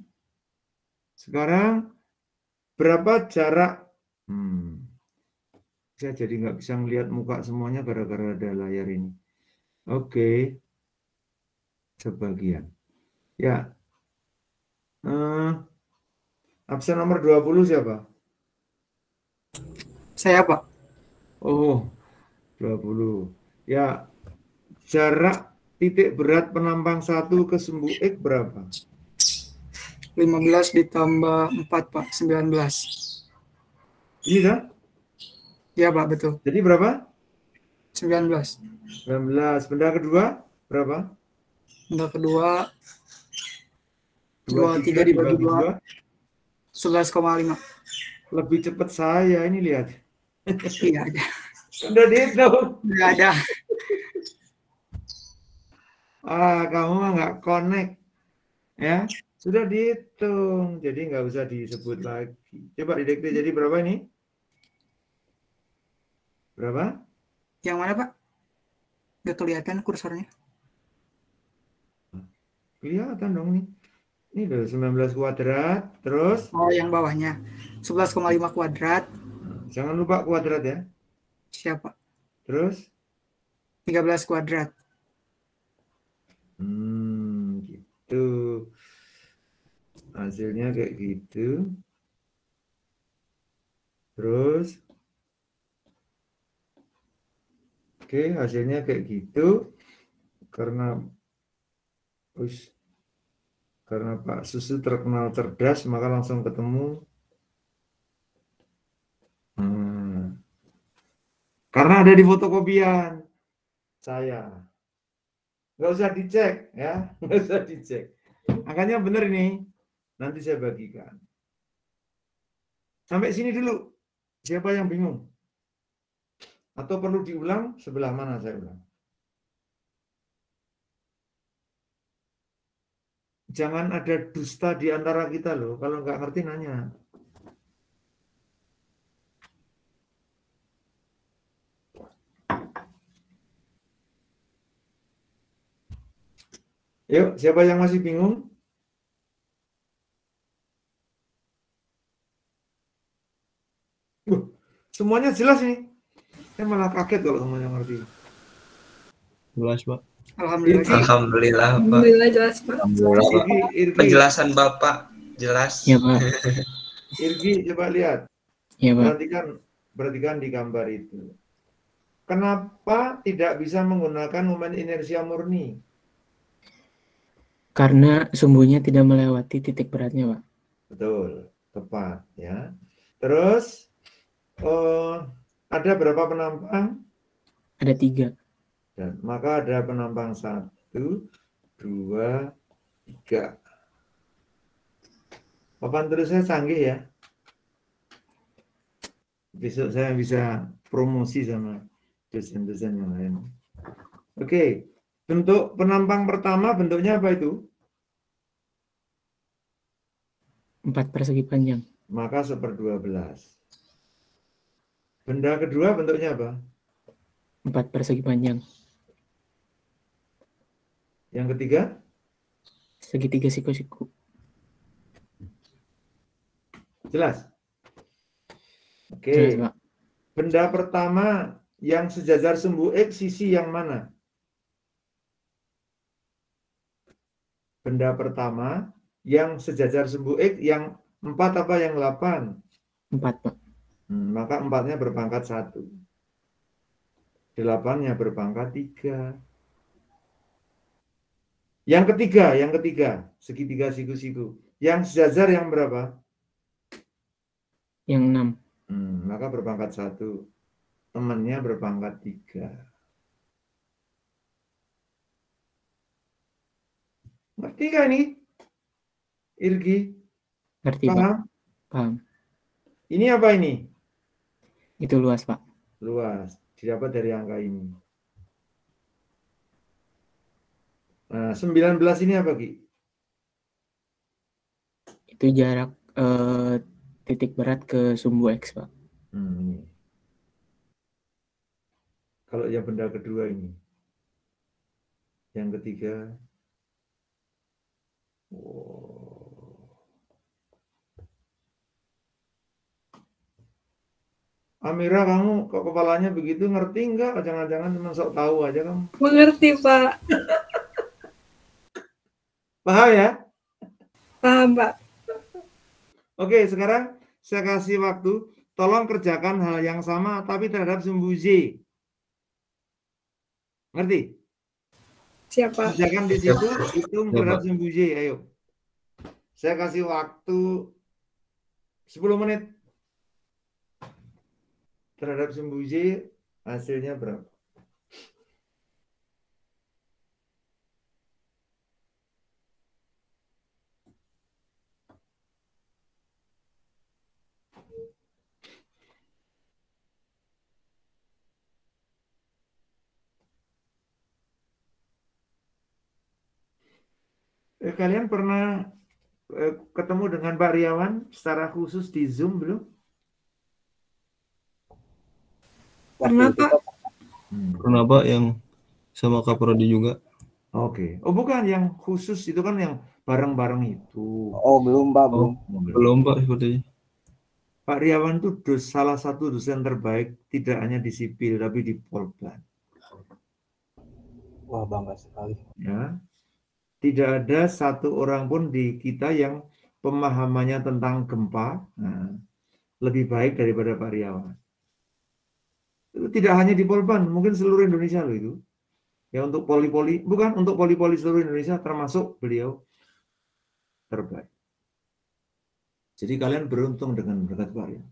Sekarang berapa jarak? Saya jadi nggak bisa melihat muka semuanya gara-gara ada layar ini. Oke. Sebagian. Ya. Absen nomor 20 siapa? Saya, Pak. Oh, 20. Ya. Jarak titik berat penambang 1 ke sumbu X berapa? 15 ditambah 4, Pak. 19. Ini dah? Ya, Pak, betul. Jadi berapa? 19. 19. Benda kedua berapa? Benda kedua 23 dibagi 2. 11,5. Lebih cepat saya ini, lihat. Iya aja. Udah dihitung. Nggak ada. Kamu mah nggak connect. Ya, sudah dihitung. Jadi nggak usah disebut lagi. Coba didekati. Jadi berapa ini? Berapa? Yang mana, Pak? Nggak kelihatan kursornya. Kelihatan dong nih. Ini udah 19 kuadrat. Terus? Oh, yang bawahnya. 11,5 kuadrat. Jangan lupa kuadrat ya. Siapa? Terus? 13 kuadrat. Gitu. Hasilnya kayak gitu. Terus? Oke, hasilnya kayak gitu. Karena Pak Susu terkenal cerdas, maka langsung ketemu. Karena ada di fotokopian saya. Nggak usah dicek ya, nggak usah dicek. Angkanya benar ini. Nanti saya bagikan. Sampai sini dulu. Siapa yang bingung? Atau perlu diulang? Sebelah mana saya ulang? Jangan ada dusta di antara kita loh. Kalau nggak ngerti nanya. Yuk, siapa yang masih bingung? Semuanya jelas nih. Saya malah kaget kalau semuanya ngerti. Jelas, Pak. Alhamdulillah. Alhamdulillah, Pak. Alhamdulillah jelas, Pak. Irgi. Penjelasan Bapak jelas. Ya, Pak. Irgi, coba lihat. Ya, Pak. Perhatikan di gambar itu. Kenapa tidak bisa menggunakan momen inersia murni? Karena sumbunya tidak melewati titik beratnya, Pak. Betul, tepat ya. Terus ada berapa penampang? Ada 3. Dan maka ada penampang 1, 2, 3. Papan tulis saya canggih ya. Besok saya bisa promosi sama dosen-dosen yang lain. Oke, bentuk penampang pertama bentuknya apa itu? 4 persegi panjang. Maka 1/12. Benda kedua bentuknya apa? 4 persegi panjang. Yang ketiga? Segitiga siku-siku. Jelas? Oke. Jelas, Pak. Benda pertama yang sejajar sumbu X sisi yang mana? Benda pertama yang sejajar sumbu X yang 4 apa yang 8? 4, Pak. Maka 4-nya berpangkat 1. 8-nya berpangkat 3. Yang ketiga, segitiga siku-siku. Yang sejajar yang berapa? Yang 6. Maka berpangkat 1. Temannya berpangkat 3. Ngerti gak ini? Irgi? Ngerti, Paham? Pak. Paham. Ini apa ini? Itu luas, Pak. Luas. Didapat dari angka ini. Nah, 19 ini apa, Ki? Itu jarak titik berat ke sumbu X, Pak. Ini. Kalau yang benda kedua ini. Yang ketiga. Amira, kamu kok kepalanya begitu, ngerti enggak? Jangan-jangan cuma sok tahu aja kamu. Mengerti, Pak. Paham ya? Paham, Pak. Oke, sekarang saya kasih waktu. Tolong kerjakan hal yang sama tapi terhadap sumbu Z. Ngerti? Siapa? Kerjakan di situ, hitung terhadap sumbu Z. Ayo. Saya kasih waktu 10 menit. Terhadap sumbu Z, hasilnya berapa? Kalian pernah ketemu dengan Pak Riawan secara khusus di Zoom belum? Pernah, Pak. Pernah, Pak, yang sama Kak Prodi juga. Oke. Oh, bukan yang khusus itu kan yang bareng-bareng itu. Oh, belum, Pak, belum. Belum, Pak, sepertinya. Pak Riawan itu salah satu dosen terbaik tidak hanya di sipil tapi di Polban. Wah, bangga sekali. Ya. Tidak ada satu orang pun di kita yang pemahamannya tentang gempa lebih baik daripada Pak Riawan. Itu tidak hanya di Polban, mungkin seluruh Indonesia loh itu. Ya untuk poli-poli, bukan untuk poli-poli seluruh Indonesia termasuk beliau terbaik. Jadi kalian beruntung dengan berkat Pak Riawan.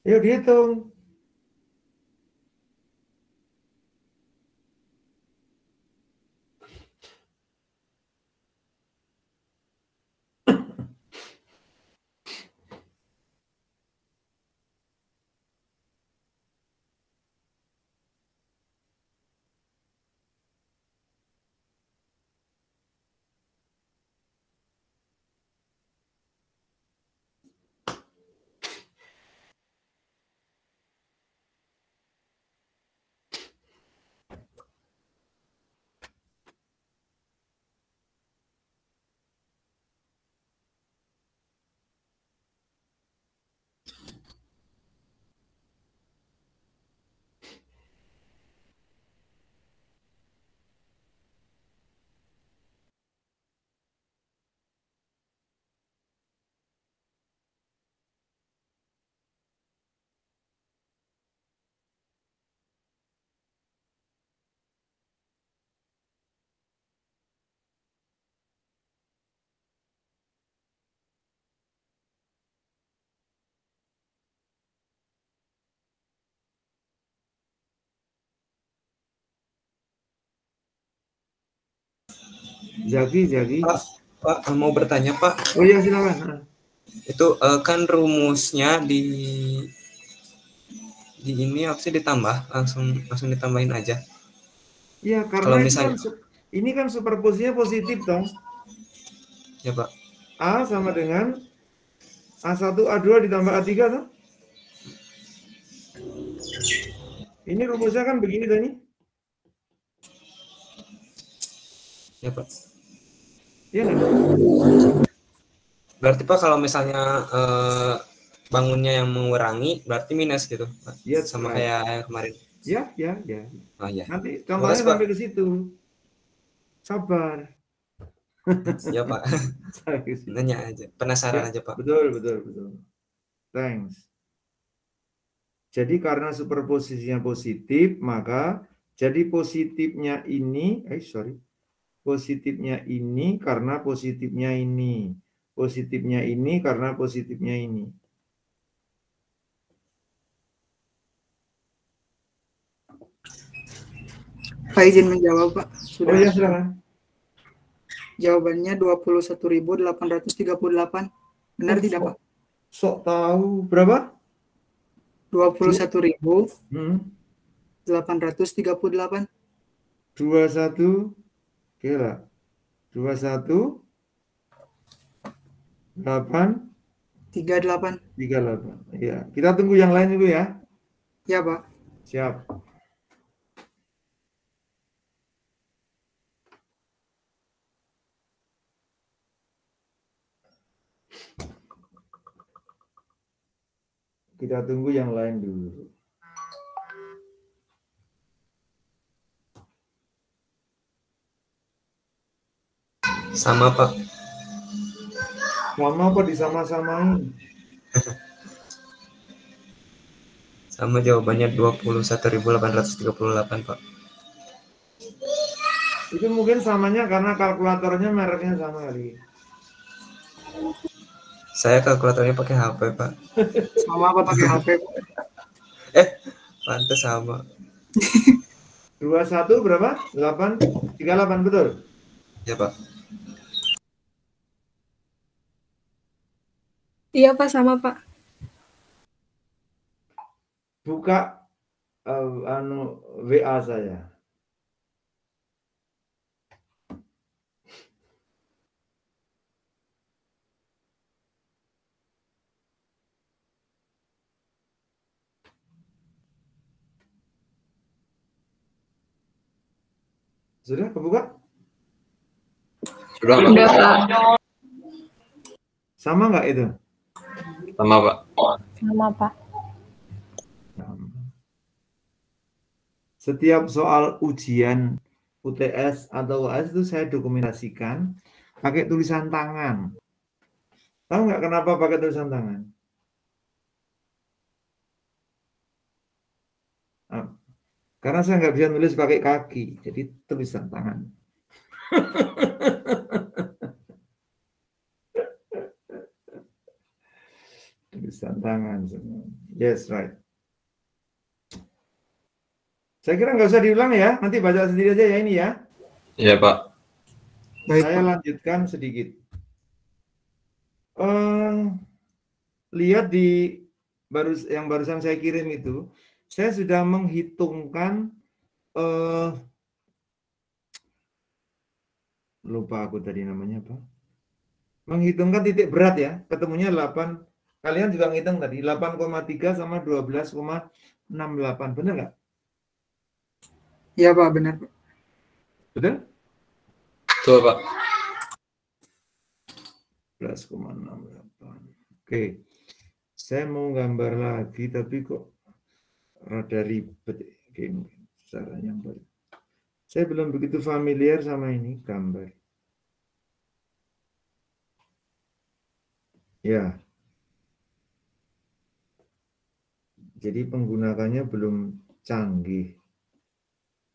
Yuk dihitung. Zaki. Pak, mau bertanya Pak. Oh iya silakan. Itu kan rumusnya di ini apa sih ditambah langsung ditambahin aja. Iya, Kalau karena misalnya ini kan superposinya positif dong. ya Pak. A sama dengan A1 A2 ditambah A3 toh? Ini rumusnya kan begini tadi. Ya Pak. Iya nggak? Berarti Pak kalau misalnya bangunnya yang mengurangi berarti minus gitu Pak. Yes, sama right. kayak yang kemarin. Ya. Oh iya. Nanti contohnya sampai ke situ. Sabar. Ya Pak. Nanya aja, penasaran aja Pak. Betul. Thanks. Jadi karena superposisinya positif, maka jadi positifnya ini karena positifnya ini. Positifnya ini karena positifnya ini. Pak izin menjawab, Pak. Sudah. Oh ya, silakan. Jawabannya 21.838. Benar tidak, Pak? Sok tahu. Berapa? 21.838. 21 kira 21 8 38. Iya, kita tunggu yang lain dulu ya. Ya, Pak. Siap. Kita tunggu yang lain dulu. Sama Pak. Sama apa disama-samain? Sama jawabannya 21.838 Pak. Itu mungkin samanya karena kalkulatornya mereknya sama kali. Saya kalkulatornya pakai HP Pak. Sama apa pakai HP? Pantes sama. 21 berapa? 38 betul? Ya Pak. Iya Pak, sama Pak. Buka WA saya. Sudah kebuka? Sudah, Pak. Sama nggak itu? Sama Pak. Sama Pak. Setiap soal ujian UTS atau UAS itu saya dokumentasikan pakai tulisan tangan. Tahu nggak kenapa pakai tulisan tangan? Karena saya nggak bisa nulis pakai kaki, jadi tulisan tangan. Tulisan tangan semua. Yes, right. Saya kira nggak usah diulang ya, nanti baca sendiri aja ya ini ya. Iya Pak. Baik, Saya Pak. lanjutkan sedikit. Lihat di yang barusan saya kirim itu, saya sudah menghitungkan lupa aku tadi namanya apa. Menghitungkan titik berat ya, ketemunya 8. Kalian juga ngitung tadi 8,3 sama 12,68. Benar nggak? Iya Pak, benar Pak. Betul? Betul Pak. 11,68. Oke. Saya mau gambar lagi tapi kok rada ribet. Oke, mungkin cara yang baru. Saya belum begitu familiar sama ini gambar. Ya. Jadi penggunakannya belum canggih.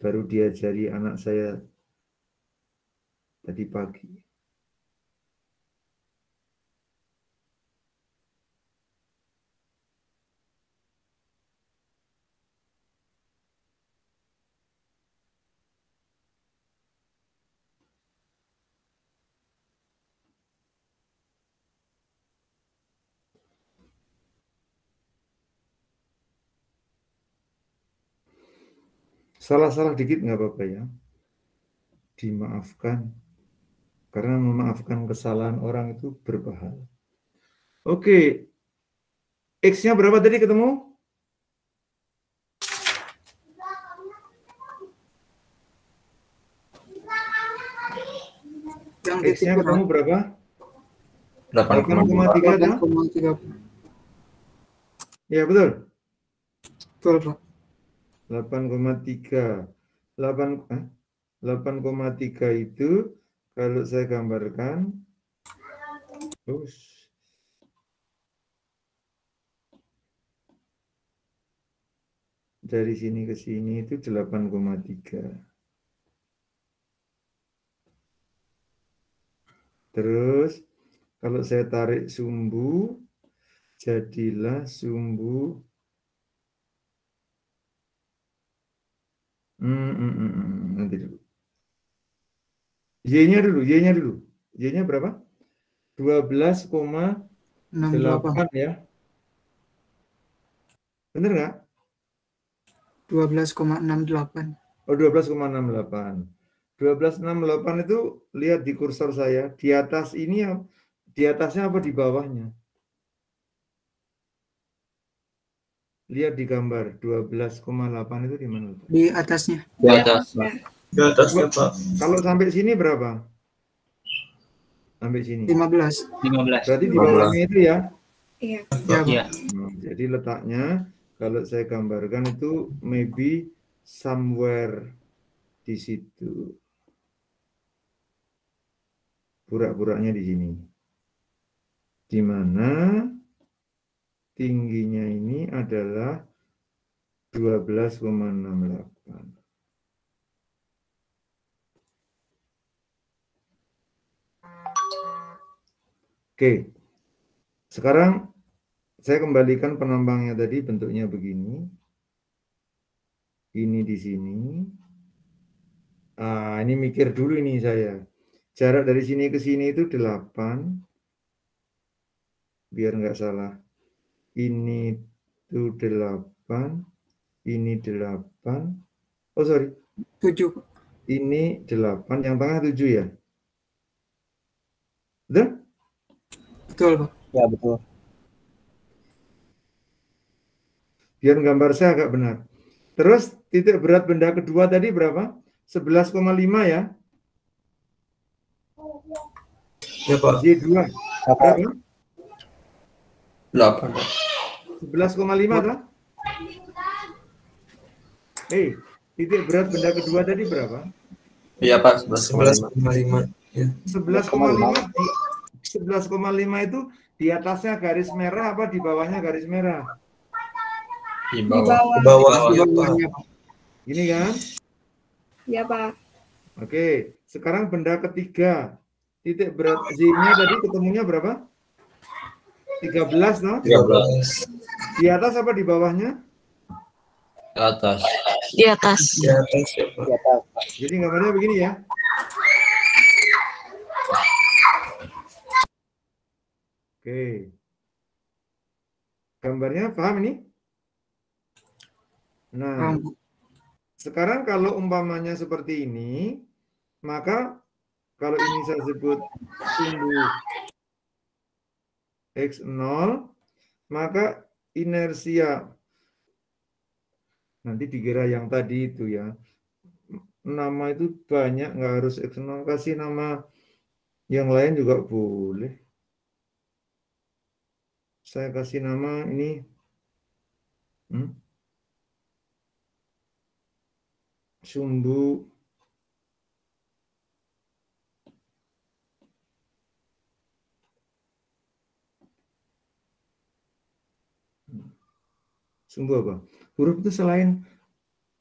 Baru diajari anak saya tadi pagi. Salah-salah dikit nggak apa-apa ya. Dimaafkan. Karena memaafkan kesalahan orang itu berpahala. Oke. X-nya berapa tadi ketemu? Yang X-nya ketemu berapa? 8,3. 8,3 kan? Ya, betul. Betul, Pak. 8,3. 8,3 itu kalau saya gambarkan dari sini ke sini itu 8,3. Terus kalau saya tarik sumbu, jadilah sumbu nanti dulu. Y-nya dulu. Y-nya berapa? 12,8 ya. Benar nggak? 12,68. Oh, 12,68. 12,68 itu lihat di kursor saya. Di atas ini, di atasnya apa di bawahnya? Lihat di gambar. 12,8 itu di mana? Di atasnya. Di atas, Pak. Di atasnya, Pak. Kalau sampai sini berapa? Sampai sini. 15. 15. Berarti di bawahnya itu ya? Iya. Ya, Jadi letaknya kalau saya gambarkan itu maybe somewhere di situ. Pura-puranya di sini. Di mana tingginya ini adalah 12,68. Oke. Sekarang saya kembalikan penambangnya tadi bentuknya begini. Ini di sini. Ini mikir dulu ini saya. Jarak dari sini ke sini itu 8. Biar nggak salah. Ini itu 8. Ini 8. Oh, sorry. 7. Ini 8. Yang tengah 7 ya? Betul? Betul, Pak. Ya, betul. Biar gambar saya agak benar. Terus titik berat benda kedua tadi berapa? 11,5 ya? Ya, Pak. Y2. Berapa? 8. 11,5 kan? Titik berat benda kedua tadi berapa? Iya, Pak. 11,5. Ya. 11,5 itu di atasnya garis merah apa di bawahnya garis merah? Di bawah. Di bawah. Ini kan? Iya, Pak. Oke, sekarang benda ketiga. Titik berat Z-nya tadi ketemunya berapa? 13, no? 13. Di atas apa di bawahnya? Di atas. Di atas. Di atas, ya, Pak. Di atas. Jadi gambarnya begini ya. Oke. Gambarnya paham ini? Nah, sekarang kalau umpamanya seperti ini, maka kalau ini saya sebut sumbu X0, maka inersia nanti dikira yang tadi itu ya. Nama itu banyak, nggak harus X0, kasih nama yang lain juga boleh. Saya kasih nama ini sumbu apa? Huruf itu selain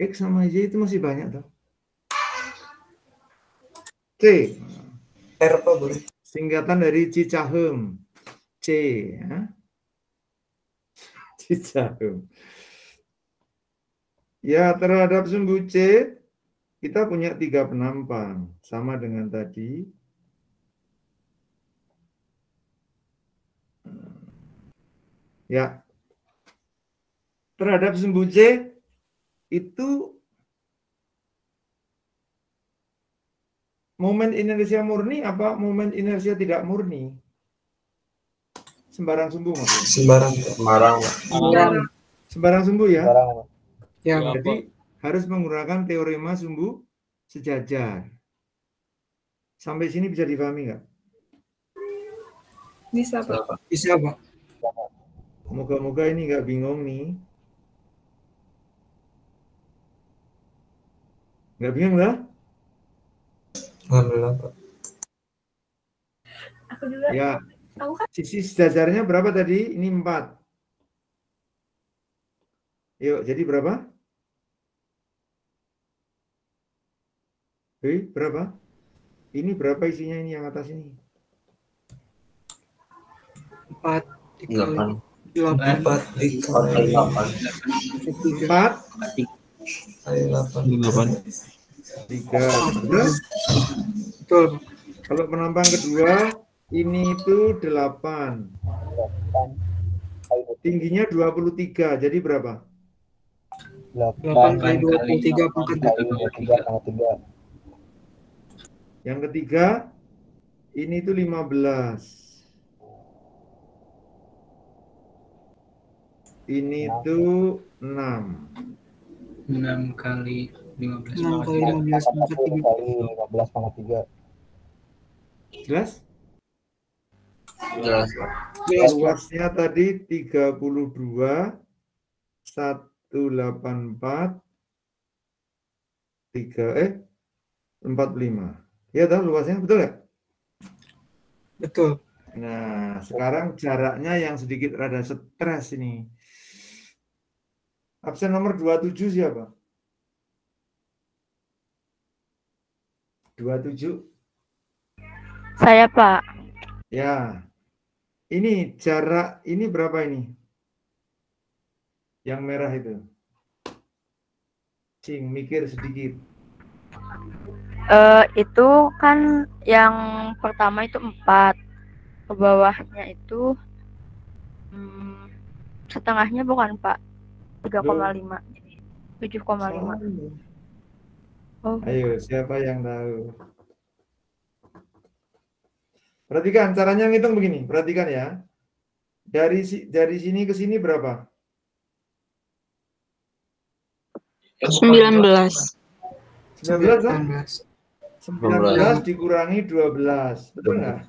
X sama Y itu masih banyak tuh. C. R, Pak, boleh. Singkatan dari Cicahem. C. Ya. Cicahem. Ya, terhadap sumbu C, kita punya 3 penampang. Sama dengan tadi. Ya. Terhadap sumbu C, itu Momen inersia murni apa momen inersia tidak murni? Sembarang sumbu maksudnya. Sembarang. Sembarang sumbu ya. Sembarang. Ya, Jadi harus menggunakan teorema sumbu sejajar. Sampai sini bisa dipahami nggak? Bisa, Pak. bisa, Pak. Moga-moga ini nggak bingung nih. Nggak bingung lah? Alhamdulillah, Pak. Aku juga. Ya. Aku kan Sisi sejajarnya berapa tadi? Ini 4. Yuk, jadi berapa? Berapa? Ini berapa isinya ini yang atas ini? 4 dikali 8. 8. 4 dikali 8. 4 Kali 8. 3. Betul? Betul. Kalau penampang kedua, ini itu 8. Tingginya 23. Jadi berapa? 8 kali 23 pangkat 3. Yang ketiga, ini itu 15. Ini itu 6. 6 kali 15 6 kali 15 pangkat 3. Kali 15 pangkat 3. Jelas? Jelas, Pak. Luasnya tadi 32, 184, 45. Ya tahu luasnya betul ya? Betul. Nah, sekarang jaraknya yang sedikit rada stres ini. Absen nomor 27 siapa? 27. Saya, Pak. Ya. Ini jarak ini berapa ini? Yang merah itu. Cing, mikir sedikit. Itu kan yang pertama itu 4. Ke bawahnya itu setengahnya bukan, Pak. 3,5. 7,5. Oh. Ayo, siapa yang tahu? Perhatikan caranya ngitung begini. Perhatikan ya. Dari sini ke sini berapa? 19. 19 kan? 19 dikurangi 12. Betul nggak?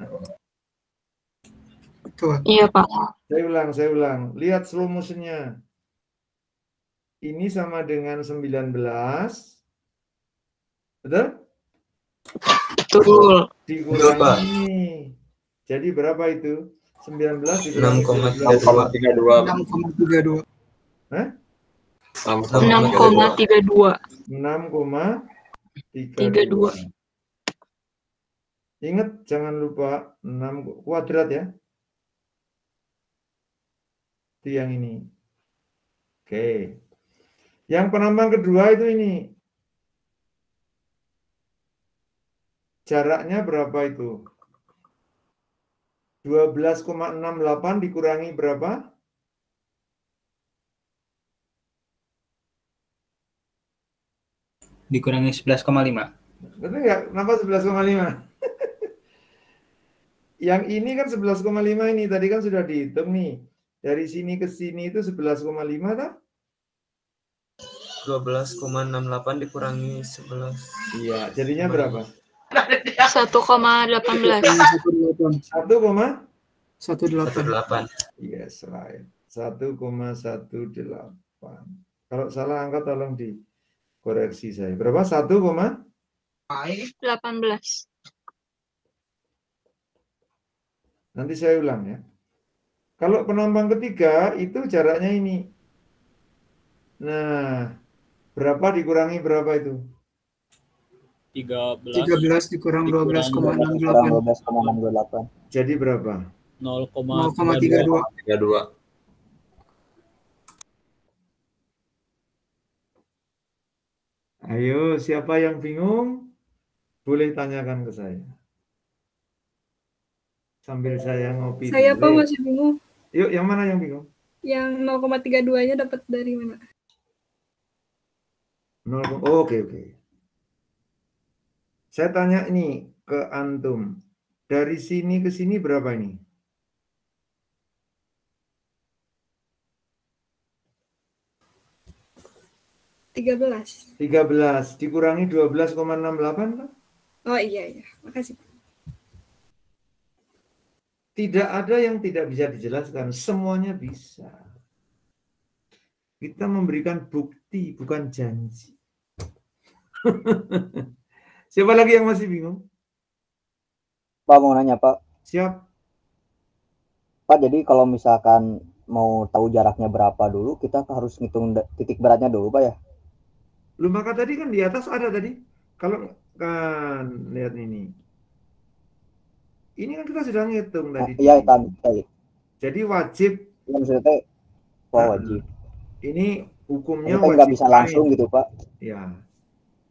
Betul. Iya, Pak. Saya ulang. Lihat slow motion-nya. Ini sama dengan 19. Betul? Betul. Dikurangi ini. Jadi berapa itu? 19 dikurangi 6,32. 6,32. Hah? 6,32. 6,32. Ingat jangan lupa 6 kuadrat ya. Itu yang ini. Oke. Yang penambang kedua itu ini. Jaraknya berapa itu? 12,68 dikurangi berapa? Dikurangi 11,5. Betul nggak? Kenapa 11,5? Yang ini kan 11,5 ini. Tadi kan sudah dihitung nih. Dari sini ke sini itu 11,5 tak? 12,68 dikurangi 11. Iya, jadinya berapa? 1,18. 1,18. Yes, right. 1,18. Kalau salah angka tolong dikoreksi saya. Berapa? 18. Nanti saya ulang ya. Kalau penambang ketiga itu jaraknya ini. Nah, berapa dikurangi berapa itu? 13 dikurang 12,68. Jadi berapa? 0,32. Ayo, siapa yang bingung? Boleh tanyakan ke saya. Sambil saya ngopi. Saya Pak dulu. masih bingung. Yuk, yang mana yang bingung? Yang 0,32-nya dapat dari mana? 0, oke. Saya tanya ini ke antum. Dari sini ke sini berapa ini? 13. 13 dikurangi 12,68 Pak? Oh iya, makasih. Tidak ada yang tidak bisa dijelaskan, semuanya bisa. Kita memberikan bukti, bukan janji. Siapa lagi yang masih bingung? Pak mau nanya Pak. Siap. Pak, jadi kalau misalkan mau tahu jaraknya berapa dulu, kita harus ngitung titik beratnya dulu Pak ya? Lu maka tadi kan di atas ada tadi. Kalau kan lihat ini. Ini kan kita sudah ngitung tadi. Iya, tadi. Jadi wajib. Ya, maksudnya wajib. Ini hukumnya kan nggak bisa langsung gitu Pak. Ya,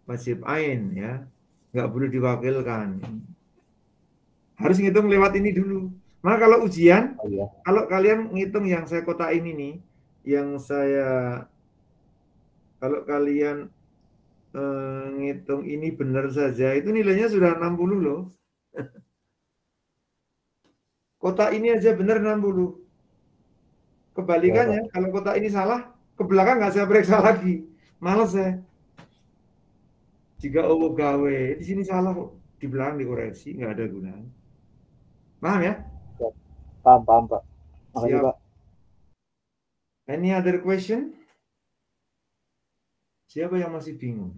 wajib ain ya, nggak boleh diwakilkan. Harus ngitung lewat ini dulu. Maka kalau ujian, kalau kalian ngitung yang saya kotain ini, yang saya, kalau kalian ngitung ini benar saja, itu nilainya sudah 60 loh. Kotak ini aja benar 60. Kebalikannya, kalau kotak ini salah, ke belakang nggak saya periksa lagi. Males saya. Jika owo gawe, di sini salah kok, di belakang dikoreksi, nggak ada gunanya. Paham ya? Paham Pak. Makasih Pak. Any other question? Siapa yang masih bingung?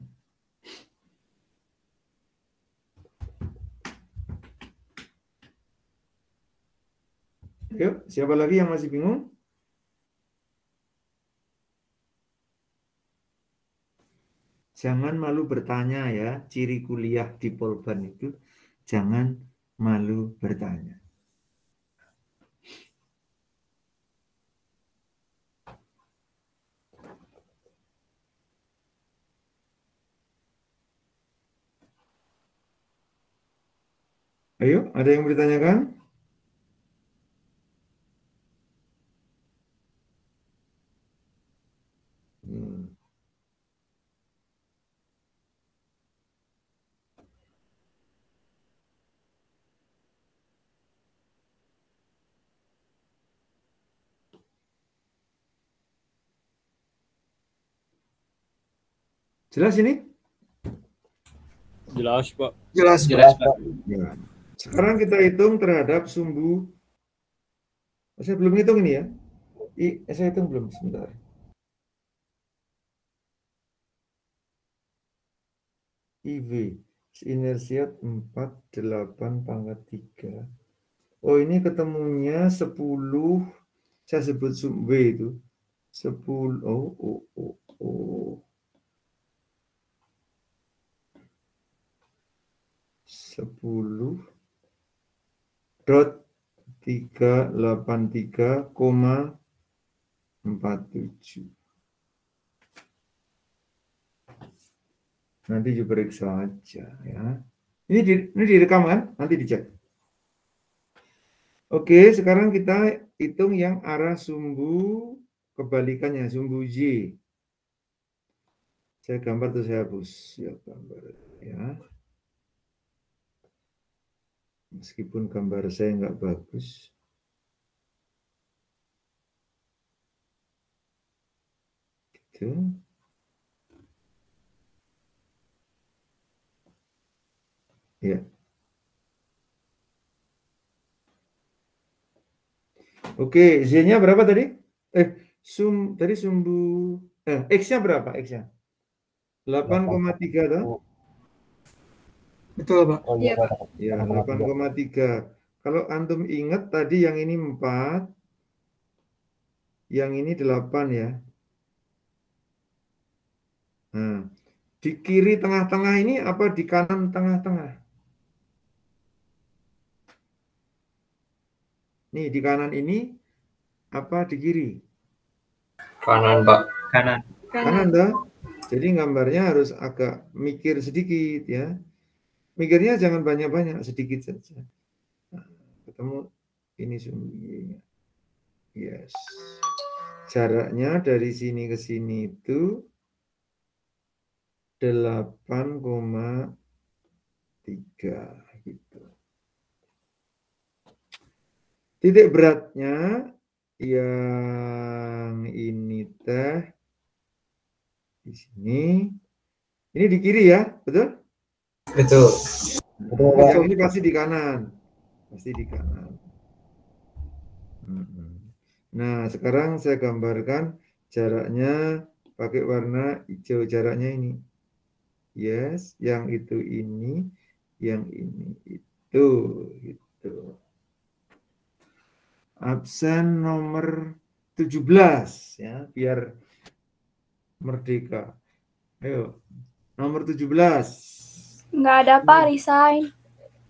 Ayo, siapa lagi yang masih bingung? Jangan malu bertanya ya, ciri kuliah di Polban itu jangan malu bertanya. Ayo, ada yang bertanyakan? Jelas ini? Jelas, Pak. Jelas, Pak. Ya. Sekarang kita hitung terhadap sumbu. Saya belum hitung ini ya. Saya hitung belum, sebentar. IV, inersia 48 pangkat 3. Oh, ini ketemunya 10, saya sebut sum W itu. 10, oh. 10.383,47. Nanti diperiksa aja ya. Ini direkam kan? Nanti dicek. Oke, sekarang kita hitung yang arah sumbu kebalikannya, sumbu Y. Saya gambar terus saya hapus. Ya, gambar ya. Meskipun gambar saya nggak bagus. Gitu. Ya. Oke, Z-nya berapa tadi? Tadi sumbu X-nya berapa X-nya? 8,3 toh? Betul, Pak. Iya, Pak. Ya, 8,3. Kalau antum ingat tadi yang ini 4, yang ini 8 ya. Nah, di kiri tengah-tengah ini apa di kanan tengah-tengah? Nih, di kanan ini apa di kiri? Kanan, Pak. Kanan. Kanan dah. Jadi gambarnya harus agak mikir sedikit ya. Mikirnya jangan banyak-banyak, sedikit saja. Nah, ketemu ini sumbernya. Yes. Jaraknya dari sini ke sini itu 8,3 gitu. Titik beratnya yang ini teh di sini. Ini di kiri ya, betul? Betul. Nah, yang ini pasti di kanan. Pasti di kanan. Nah, sekarang saya gambarkan jaraknya pakai warna hijau, jaraknya ini. Yes, yang itu ini, yang ini itu, gitu. Absen nomor 17 ya, biar merdeka. Ayo, nomor 17. Nggak ada Pak, resign.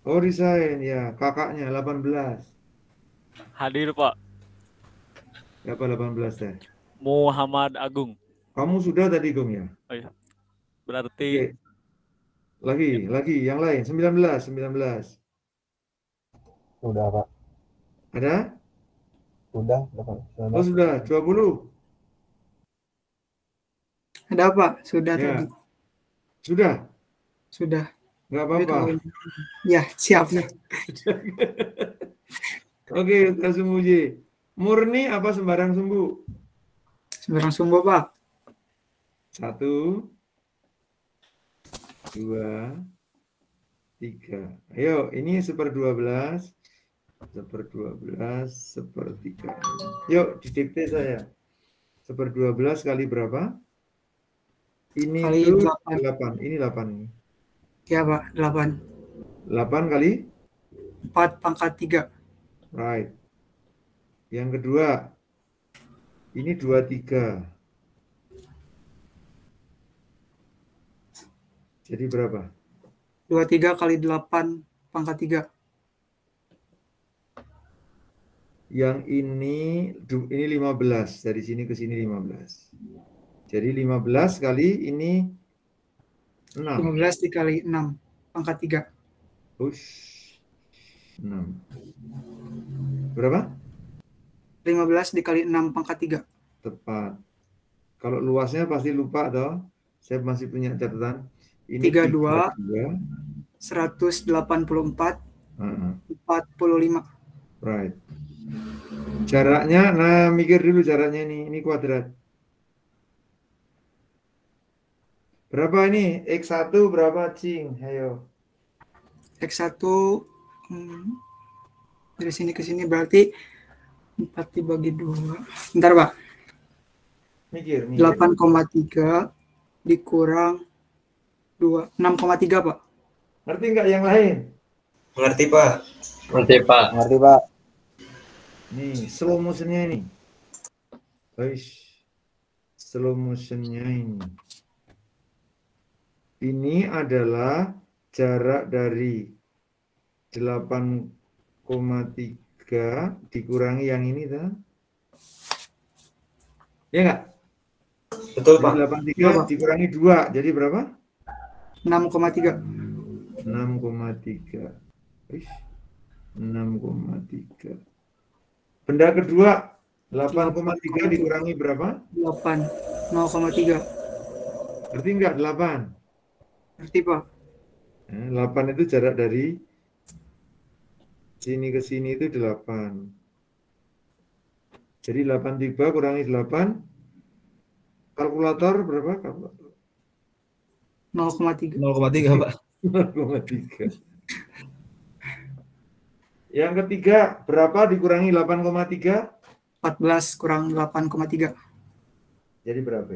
Oh, resign ya, kakaknya 18. Hadir Pak. Siapa 18 ya? Muhammad Agung. Kamu sudah tadi, Gong ya? Oh iya. Berarti Oke. Lagi yang lain 19. Sudah, Pak. Ada? Sudah, Oh, sudah 20. Ada Pak? Sudah Ya. tadi. Sudah. Sudah. Nggak apa-apa. Ya, siap. Oke, Ustaz Sumbuji. Murni apa sembarang sumbu? Sembarang sumbu, Pak. 1, 2, 3. Ayo, ini 1/12. 1/12, 1/3. Yuk, didikte saya. 1/12 kali berapa? Ini Kali itu 8. 8. Ini 8 ini. Ya, Pak. 8. 8 kali 4 pangkat 3. Right. Yang kedua, ini 23. Jadi berapa? 23 kali 8 pangkat 3. Yang ini 15. Dari sini ke sini 15. Jadi 15 kali ini 6. 15 dikali 6 pangkat 3. Push. 6. Berapa? 15 dikali 6 pangkat 3. Tepat. Kalau luasnya pasti lupa toh. Saya masih punya catatan. Ini 32 184. 45. Right. Jaraknya, nah mikir dulu jaraknya ini kuadrat. Berapa ini? X1 berapa, Cing? Ayo. X1 dari sini ke sini berarti 4 dibagi 2. Bentar, Pak. Mikir. 8,3 dikurang 2. 6,3, Pak. Ngerti nggak yang lain? Mengerti, Pak. Mengerti, Pak. Mengerti, Pak. Nih, slow motionnya ini. Guys, slow motionnya ini. Ini adalah jarak dari 8,3 dikurangi yang ini, tak? Ya nggak? Betul, Pak. 83 dikurangi 2, jadi berapa? 6,3. 6,3. 6,3. Benda kedua, 8,3 dikurangi berapa? 8. 0,3. Ngerti nggak 8? Ngerti, Pak. 8 itu jarak dari sini ke sini itu 8. Jadi 83 kurangi 8. Kalkulator berapa? Kalkulator. 0,3. 0,3, Pak. 0,3. Yang ketiga, berapa dikurangi 8,3? 14 kurang 8,3. Jadi berapa?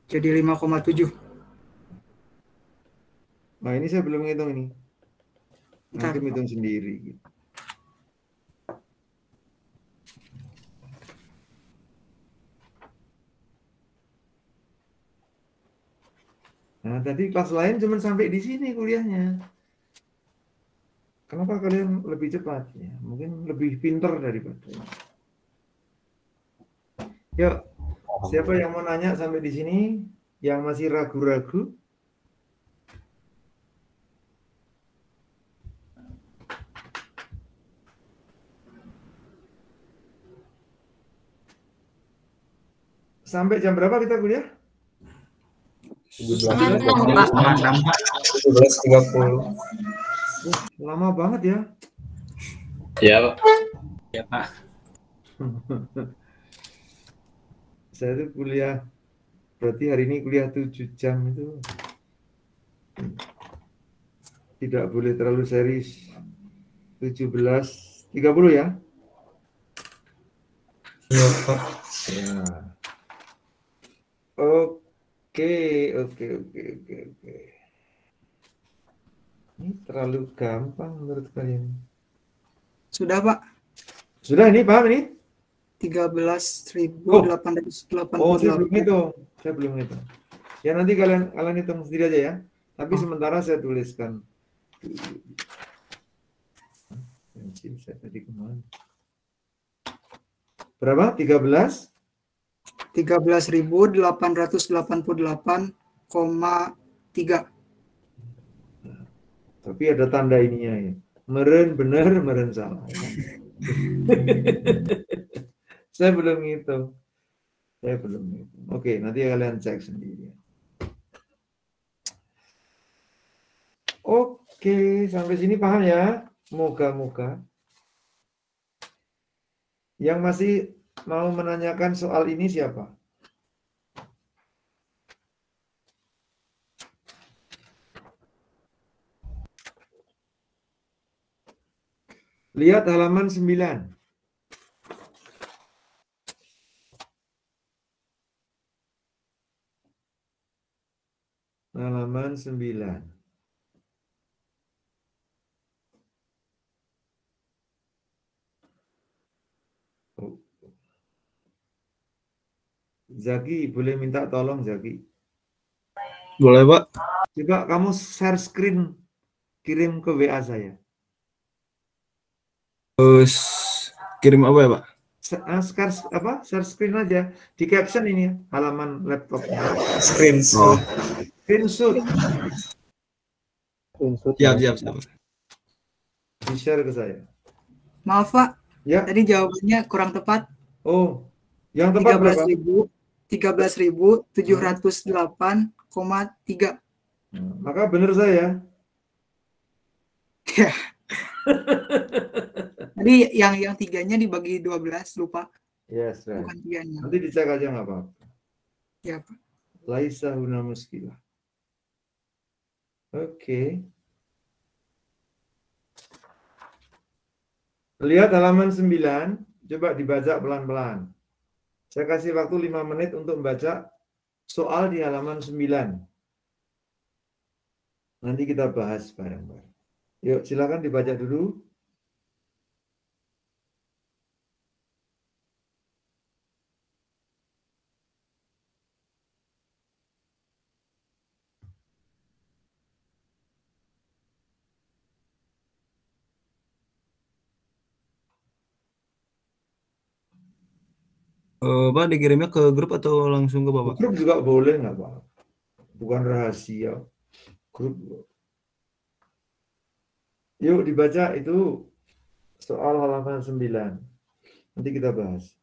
Jadi 5,7. Nah, ini saya belum ngitung ini. Nanti Bentar, hitung sendiri. Nah, tadi kelas lain cuma sampai di sini kuliahnya. Kenapa kalian lebih cepat? Ya, mungkin lebih pintar daripada ini. Yuk, siapa yang mau nanya sampai di sini? Yang masih ragu-ragu? Sampai jam berapa kita kuliah? Setengah 6, Pak. 17.30. Lama banget ya. Iya, Pak. Ya, Pak. Saya tuh kuliah, berarti hari ini kuliah 7 jam itu. Tidak boleh terlalu serius. 17.30 ya? Iya, Pak. Ya. Oke. Ini terlalu gampang menurut kalian. Sudah, Pak. Sudah ini paham ini? 13.888. Oh, saya belum hitung. Ya nanti kalian hitung sendiri aja ya. Tapi sementara saya tuliskan. Pensil saya tadi kemana? Berapa? 13? 13.888,3. Tapi ada tanda ininya ya. Meren benar, meren salah. Saya belum ngitung. Oke, nanti kalian cek sendiri. Oke, sampai sini paham ya? Moga-moga. Yang masih mau menanyakan soal ini siapa? Lihat halaman 9. Halaman 9. Zaki, boleh minta tolong Zaki? Boleh, Pak. Coba kamu share screen, kirim ke WA saya. Terus kirim apa ya, Pak? Share screen aja. Di caption ini ya, halaman laptopnya. Screenshot. Screenshot. Siap. Di-share ke saya. Maaf, Pak. Ya. Tadi jawabannya kurang tepat. Oh, yang tepat berapa? 13.708,3. Maka benar saya. Ya. Tadi yang tiganya dibagi 12, lupa. Yes, right. Bukan tiganya. Nanti dicek aja nggak apa-apa. Ya, Pak. Laisa huna muskilah. Oke. Lihat halaman 9, coba dibaca pelan-pelan. Saya kasih waktu 5 menit untuk membaca soal di halaman 9. Nanti kita bahas bareng-bareng. Yuk, silakan dibaca dulu. Pak, dikirimnya ke grup atau langsung ke Bapak? Grup juga boleh, nggak apa-apa. Bukan rahasia. Grup. Yuk dibaca itu soal halaman 9. Nanti kita bahas.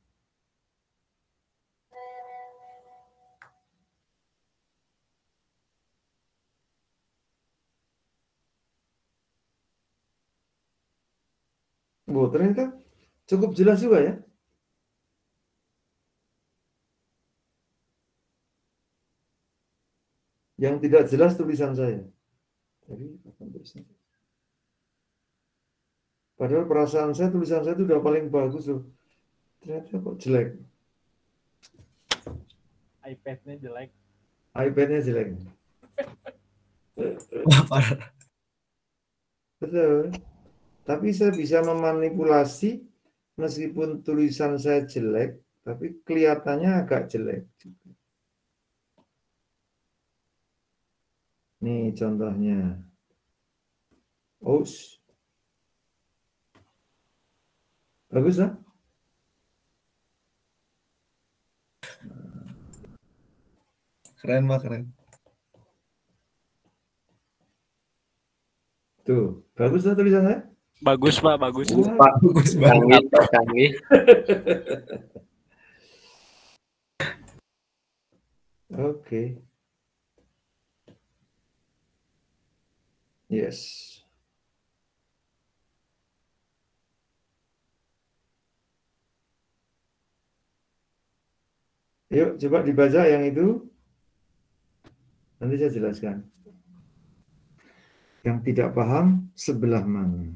Oh, ternyata cukup jelas juga ya. Yang tidak jelas tulisan saya. Jadi, padahal perasaan saya, tulisan saya itu udah paling bagus loh. Ternyata kok jelek. iPad-nya jelek. iPad-nya jelek. Betul. Tapi saya bisa memanipulasi meskipun tulisan saya jelek, tapi kelihatannya agak jelek. Nih contohnya. Bagus lah. Keren, Pak, keren. Tuh, bagus lah tulisan saya? Bagus, Pak, bagus. Bagus banget. Canggih. Oke. Yes. Yuk, coba dibaca yang itu. Nanti saya jelaskan. Yang tidak paham, sebelah mana?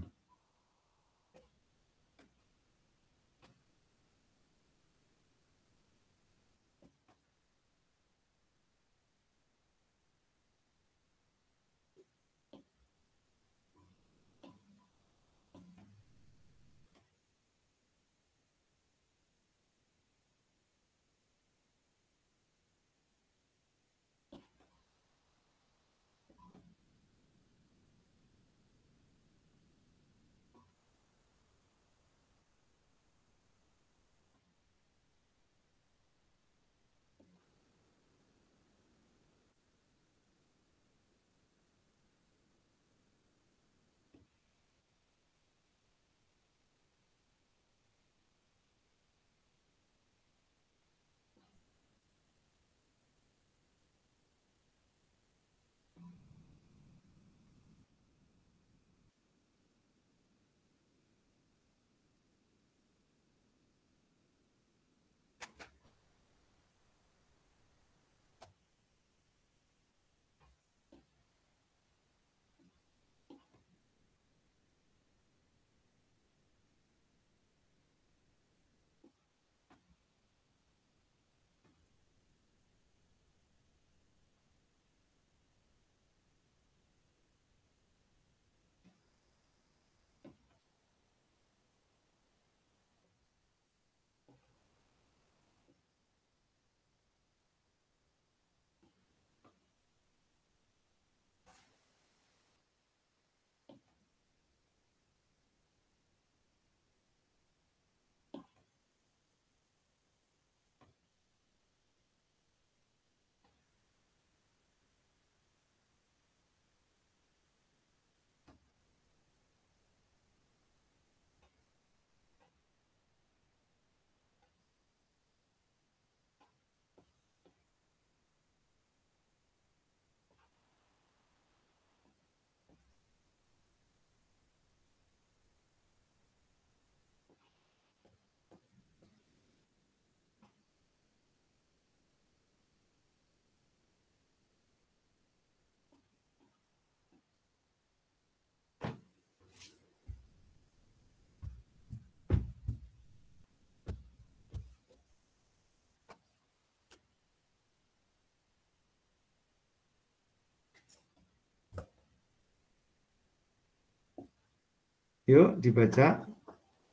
Yuk dibaca.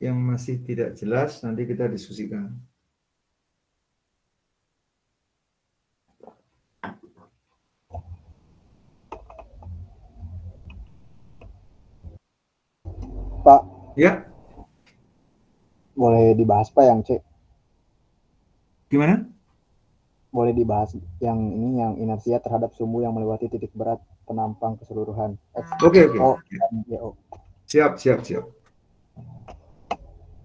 Yang masih tidak jelas nanti kita diskusikan. Pak. Ya. Boleh dibahas Pak yang C? Gimana? Boleh dibahas yang ini, yang inersia terhadap sumbu yang melewati titik berat penampang keseluruhan X, Oke. O, dan YO. Siap.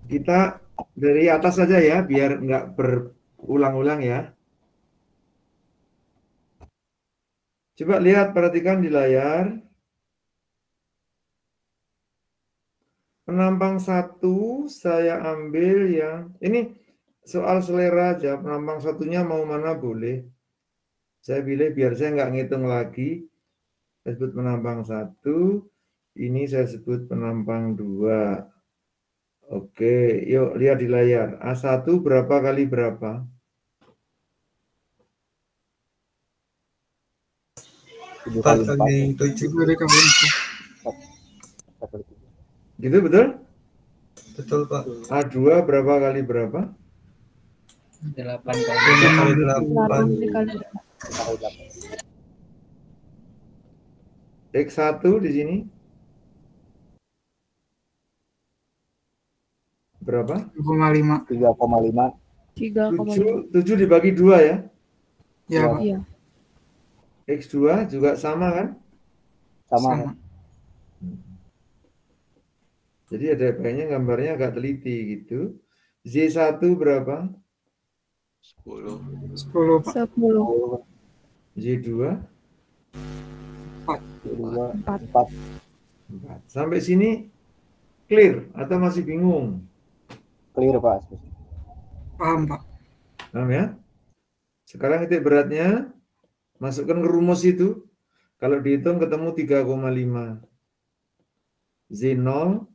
Kita dari atas saja ya, biar nggak berulang-ulang ya. Coba lihat, perhatikan di layar. Penampang 1 saya ambil yang ini soal selera aja. Penampang satunya mau mana boleh. Saya pilih biar saya nggak ngitung lagi. Saya sebut penampang 1. Ini saya sebut penampang 2. Oke, yuk lihat di layar. A1 berapa kali berapa? 7 kali 4. 7 Gitu betul? Betul Pak. A2 berapa kali berapa? 8 kali 8. X1 di sini berapa? 3,5. 7 dibagi 2 ya? Iya. X2 juga sama kan? Sama. Jadi ada kayaknya gambarnya agak teliti gitu. Z1 berapa? 10 Pak. Z2? 4. 2, 4. 4. Sampai sini clear atau masih bingung? Clear, Pak. Paham, Pak. Paham ya? Sekarang titik beratnya masukkan ke rumus itu. Kalau dihitung ketemu 3,5. Z0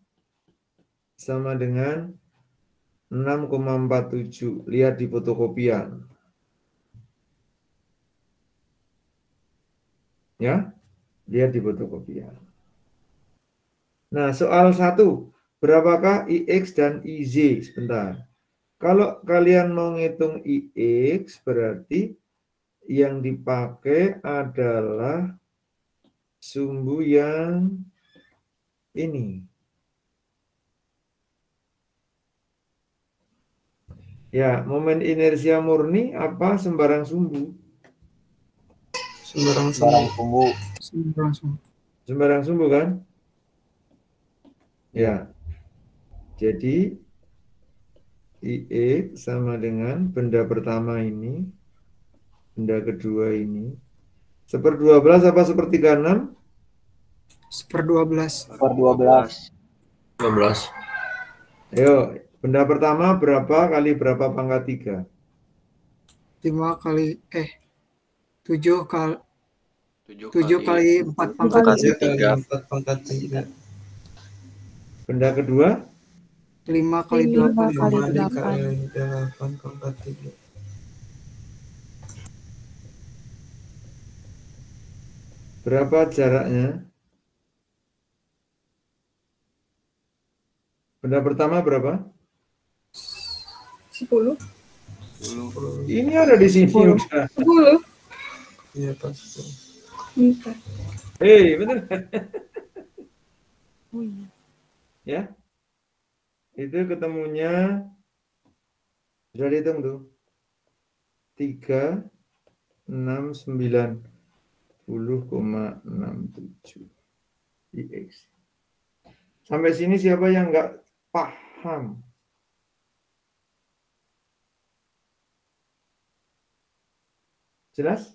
sama dengan 6,47. Lihat di fotokopian. Ya, lihat di fotokopian. Nah, soal 1. Berapakah IX dan IZ? Sebentar. Kalau kalian mau ngitung IX, berarti yang dipakai adalah sumbu yang ini. Ya, momen inersia murni apa sembarang sumbu? Sembarang sumbu. Sembarang sumbu kan? Ya. Jadi IX sama dengan benda pertama ini, benda kedua ini. 1/12 apa 1/36? 1/12. 1/12. 12. Ayo, benda pertama berapa kali berapa pangkat 3? 7 kali 4 pangkat 3. Benda kedua? 5 kali 8. 5 dikali 8 pangkat 3. Berapa jaraknya? Benda pertama berapa? 10. Ini ada di sini udah. 10. Iya, Pak. Bentar. Bener. Oh iya. Ya. Itu ketemunya sudah dihitung tuh. 3, 6, 9, 10,67 IX. Sampai sini siapa yang nggak paham? Jelas?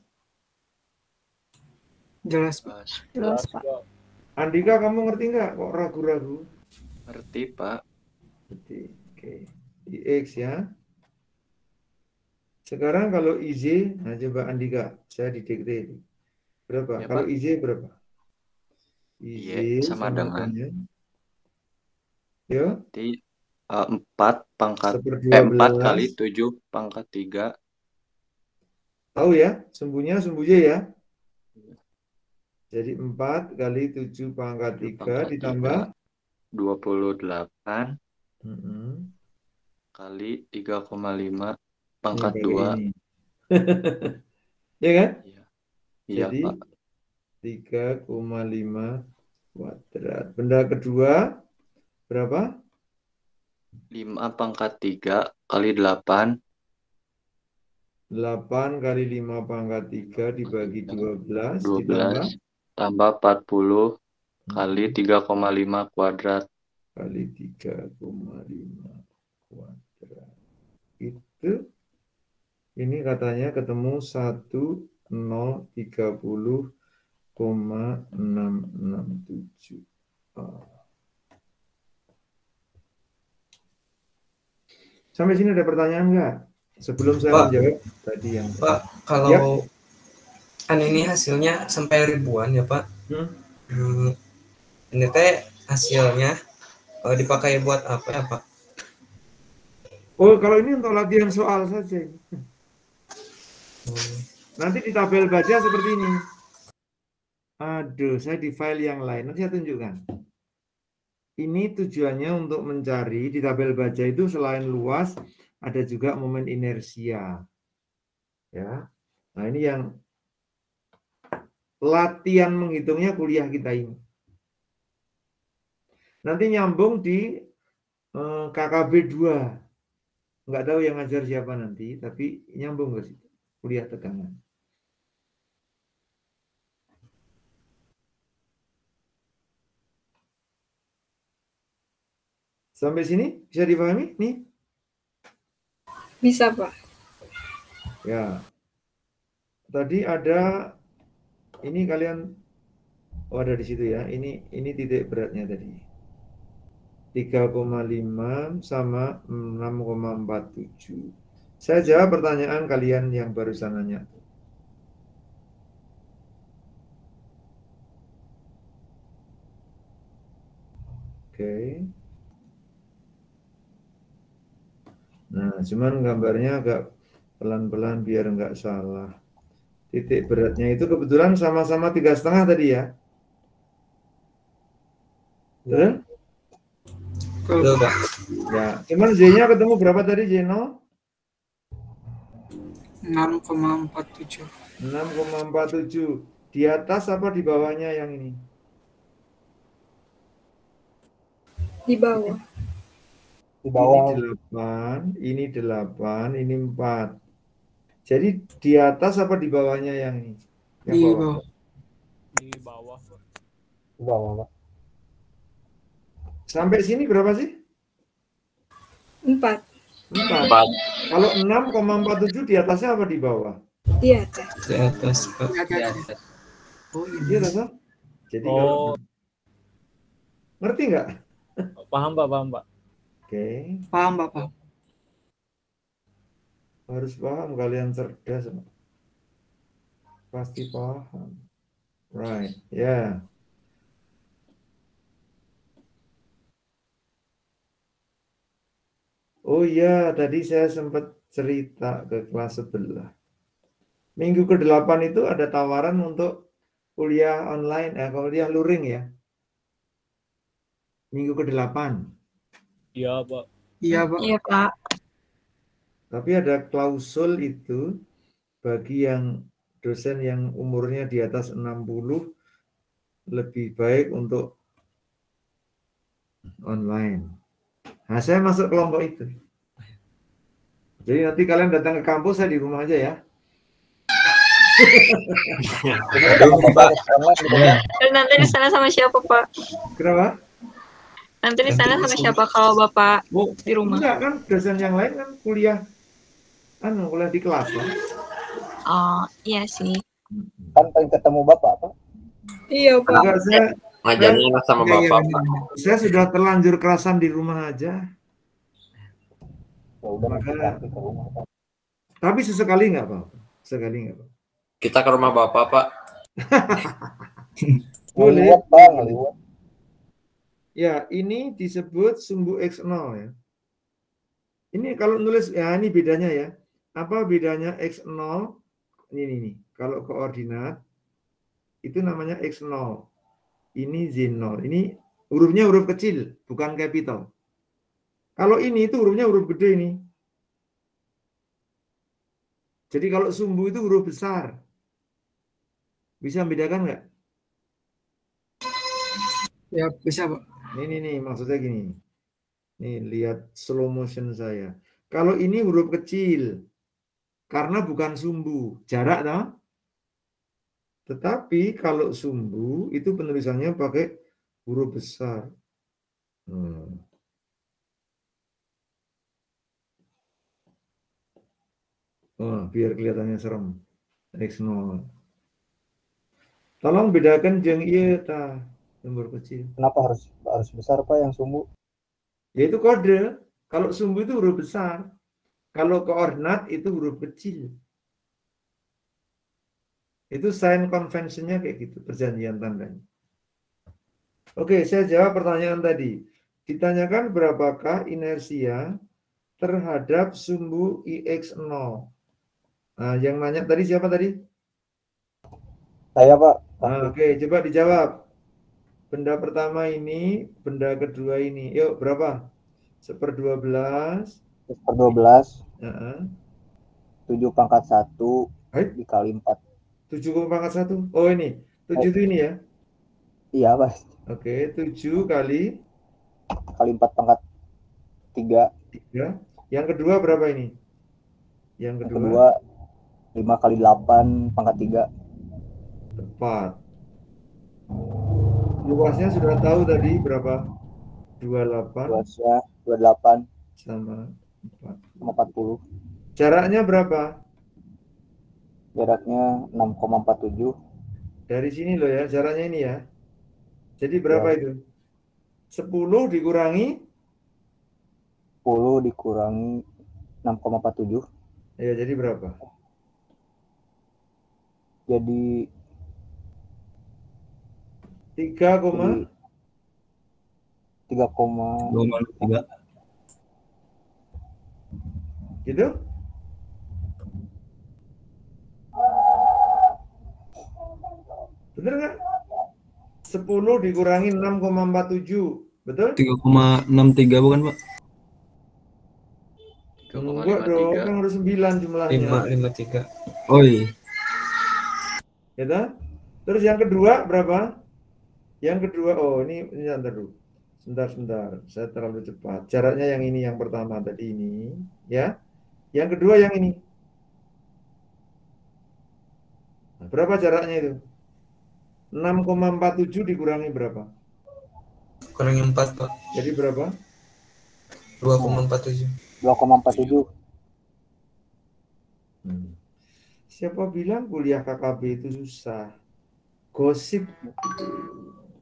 Jelas, Pak. Jelas, Pak. Andika, kamu ngerti nggak? Kok ragu-ragu? Ngerti, Pak. Ngerti. Oke. IX ya. Sekarang kalau IZ, nah coba Andika, saya didikte. Berapa? Ya, kalau Pak. IZ berapa? IZ sama dengan ya. Di 4 pangkat 1/12. 4 kali 7 pangkat 3. Tahu ya, sumbunya sumbu Y ya. Jadi 4 kali 7 pangkat 3 ditambah 28 kali 3,5 pangkat 2. Ya kan? Iya, jadi Pak. 3,5 kuadrat. Benda kedua berapa? 5 pangkat 3 kali 8. 8 kali 5 pangkat 3 dibagi 12 tambah 40 kali 3,5 kuadrat. Kali 3,5 kuadrat. Itu ini katanya ketemu 1030,667. Sampai sini ada pertanyaan nggak? Sebelum saya menjawab tadi yang Pak, kalau kan ini hasilnya sampai ribuan ya, Pak. Ini teh hasilnya dipakai buat apa ya, Pak? Oh, kalau ini untuk latihan soal saja. Nanti di tabel baca seperti ini. Aduh, saya di file yang lain. Nanti saya tunjukkan. Ini tujuannya untuk mencari di tabel baca itu selain luas, ada juga momen inersia. Ya. Nah, ini yang latihan menghitungnya kuliah kita ini. Nanti nyambung di KKB 2. Nggak tahu yang ngajar siapa nanti, tapi nyambung ke situ. Kuliah tegangan. Sampai sini bisa dipahami nih? Bisa, Pak. Ya. Tadi ada ini kalian Oh, ada di situ ya. Ini titik beratnya tadi. 3,5 sama 6,47. Saya jawab pertanyaan kalian yang barusan nanya. Oke. Nah, cuman gambarnya agak pelan-pelan biar nggak salah. Titik beratnya itu kebetulan sama-sama 3,5 tadi ya. Betul? Betul, Pak. Ya, cuman Z-nya ketemu berapa tadi, Jeno? 6,47. 6,47. Di atas apa di bawahnya yang ini? Di bawah. Di bawah. Ini 8, ini 4. Jadi di atas apa di bawahnya yang ini? Yang Di bawah. bawah. Di bawah. Di bawah, Pak. Sampai sini berapa sih? 4. 4. Kalau 6,47 di atasnya apa di bawah? Di atas. Di atas, Pak. Di atas. Oh, Di atas, Pak? Jadi Oh, ngerti nggak? paham Pak, paham Pak. Oke. paham, Pak, paham. Harus paham, kalian cerdas. Pasti paham. Right, ya. Oh iya, tadi saya sempat cerita ke kelas sebelah. Minggu ke-8 itu ada tawaran untuk kuliah online, kuliah luring ya. Minggu ke-8. Iya Pak. Iya, Pak. Iya, Pak. Tapi ada klausul itu bagi yang dosen yang umurnya di atas 60 lebih baik untuk online. Nah, saya masuk kelompok itu. Jadi nanti kalian datang ke kampus, saya di rumah aja ya. Dan nanti di sana sama siapa, Pak? Kenapa? Nanti di sana sama siapa kalau Bapak di rumah? Enggak kan, dosen yang lain kan kuliah di kelas kan. Oh, iya sih. Kan pengen ketemu Bapak, Pak. Iya, Pak. Enggak, Ngajarnya sama Bapak, Pak. Saya sudah terlanjur kerasan di rumah aja. Ya udah, Maka, nanti ke rumah, Pak. tapi sesekali nggak apa-apa. Sekali nggak apa-apa. Kita ke rumah Bapak, Pak. Boleh. Ngeliwat, Pak, ngeliwat. Ya, ini disebut sumbu X0 ya. Ini kalau nulis, ya ini bedanya ya. Apa bedanya X0? Ini. Kalau koordinat, itu namanya X0. Ini Z0. Ini hurufnya huruf kecil, bukan capital. Kalau ini itu hurufnya huruf gede ini. Jadi kalau sumbu itu huruf besar. Bisa membedakan nggak? Ya, bisa, Pak. Ini maksudnya gini. Nih, lihat slow motion saya. Kalau ini huruf kecil, karena bukan sumbu, jarak toh. Tetapi kalau sumbu itu penulisannya pakai huruf besar. Oh, biar kelihatannya serem. X0. Tolong bedakan jeung ieu tah, nomor kecil. Kenapa harus besar, Pak, yang sumbu? Yaitu kode. Kalau sumbu itu huruf besar. Kalau koordinat itu huruf kecil. Itu sign convention-nya kayak gitu, perjanjian tandanya. Oke, saya jawab pertanyaan tadi. Ditanyakan berapakah inersia terhadap sumbu IX0. Nah, yang nanya tadi siapa tadi? Saya, Pak. Nah, oke, coba dijawab. Benda pertama ini, benda kedua ini. Yuk, berapa? 1/12. 1/12. 7 pangkat 1 dikali 4. 7,1. Oh, ini. 7 itu ini ya? Iya, Pak. Oke, 7 kali 4 pangkat 3. Yang kedua berapa ini? Yang kedua 5 kali 8 pangkat 3. Tepat. Luasnya sudah tahu tadi berapa? 28. Luasnya 28 sama 40. Jaraknya berapa? Jaraknya 6,47. Dari sini loh ya, jaraknya ini ya. Jadi berapa Ya. itu? 10 dikurangi 10 dikurangi 6,47. ya jadi berapa? Jadi 3,3 2,3. gitu? Bener nggak? 10 dikurangi 6,47, betul? 3,63 bukan, Pak? Enggak dong, kan harus 9 jumlahnya. 553. Oh iya. Gitu? Terus yang kedua berapa? Yang kedua, oh ini sebentar dulu. Sebentar, saya terlalu cepat. Jaraknya yang ini, yang pertama tadi ini, ya. Yang kedua yang ini. Nah, berapa jaraknya itu? 6,47 dikurangi berapa? Kurangi 4, Pak. Jadi berapa? 2,47. 2,47. Siapa bilang kuliah KKB itu susah? Gosip.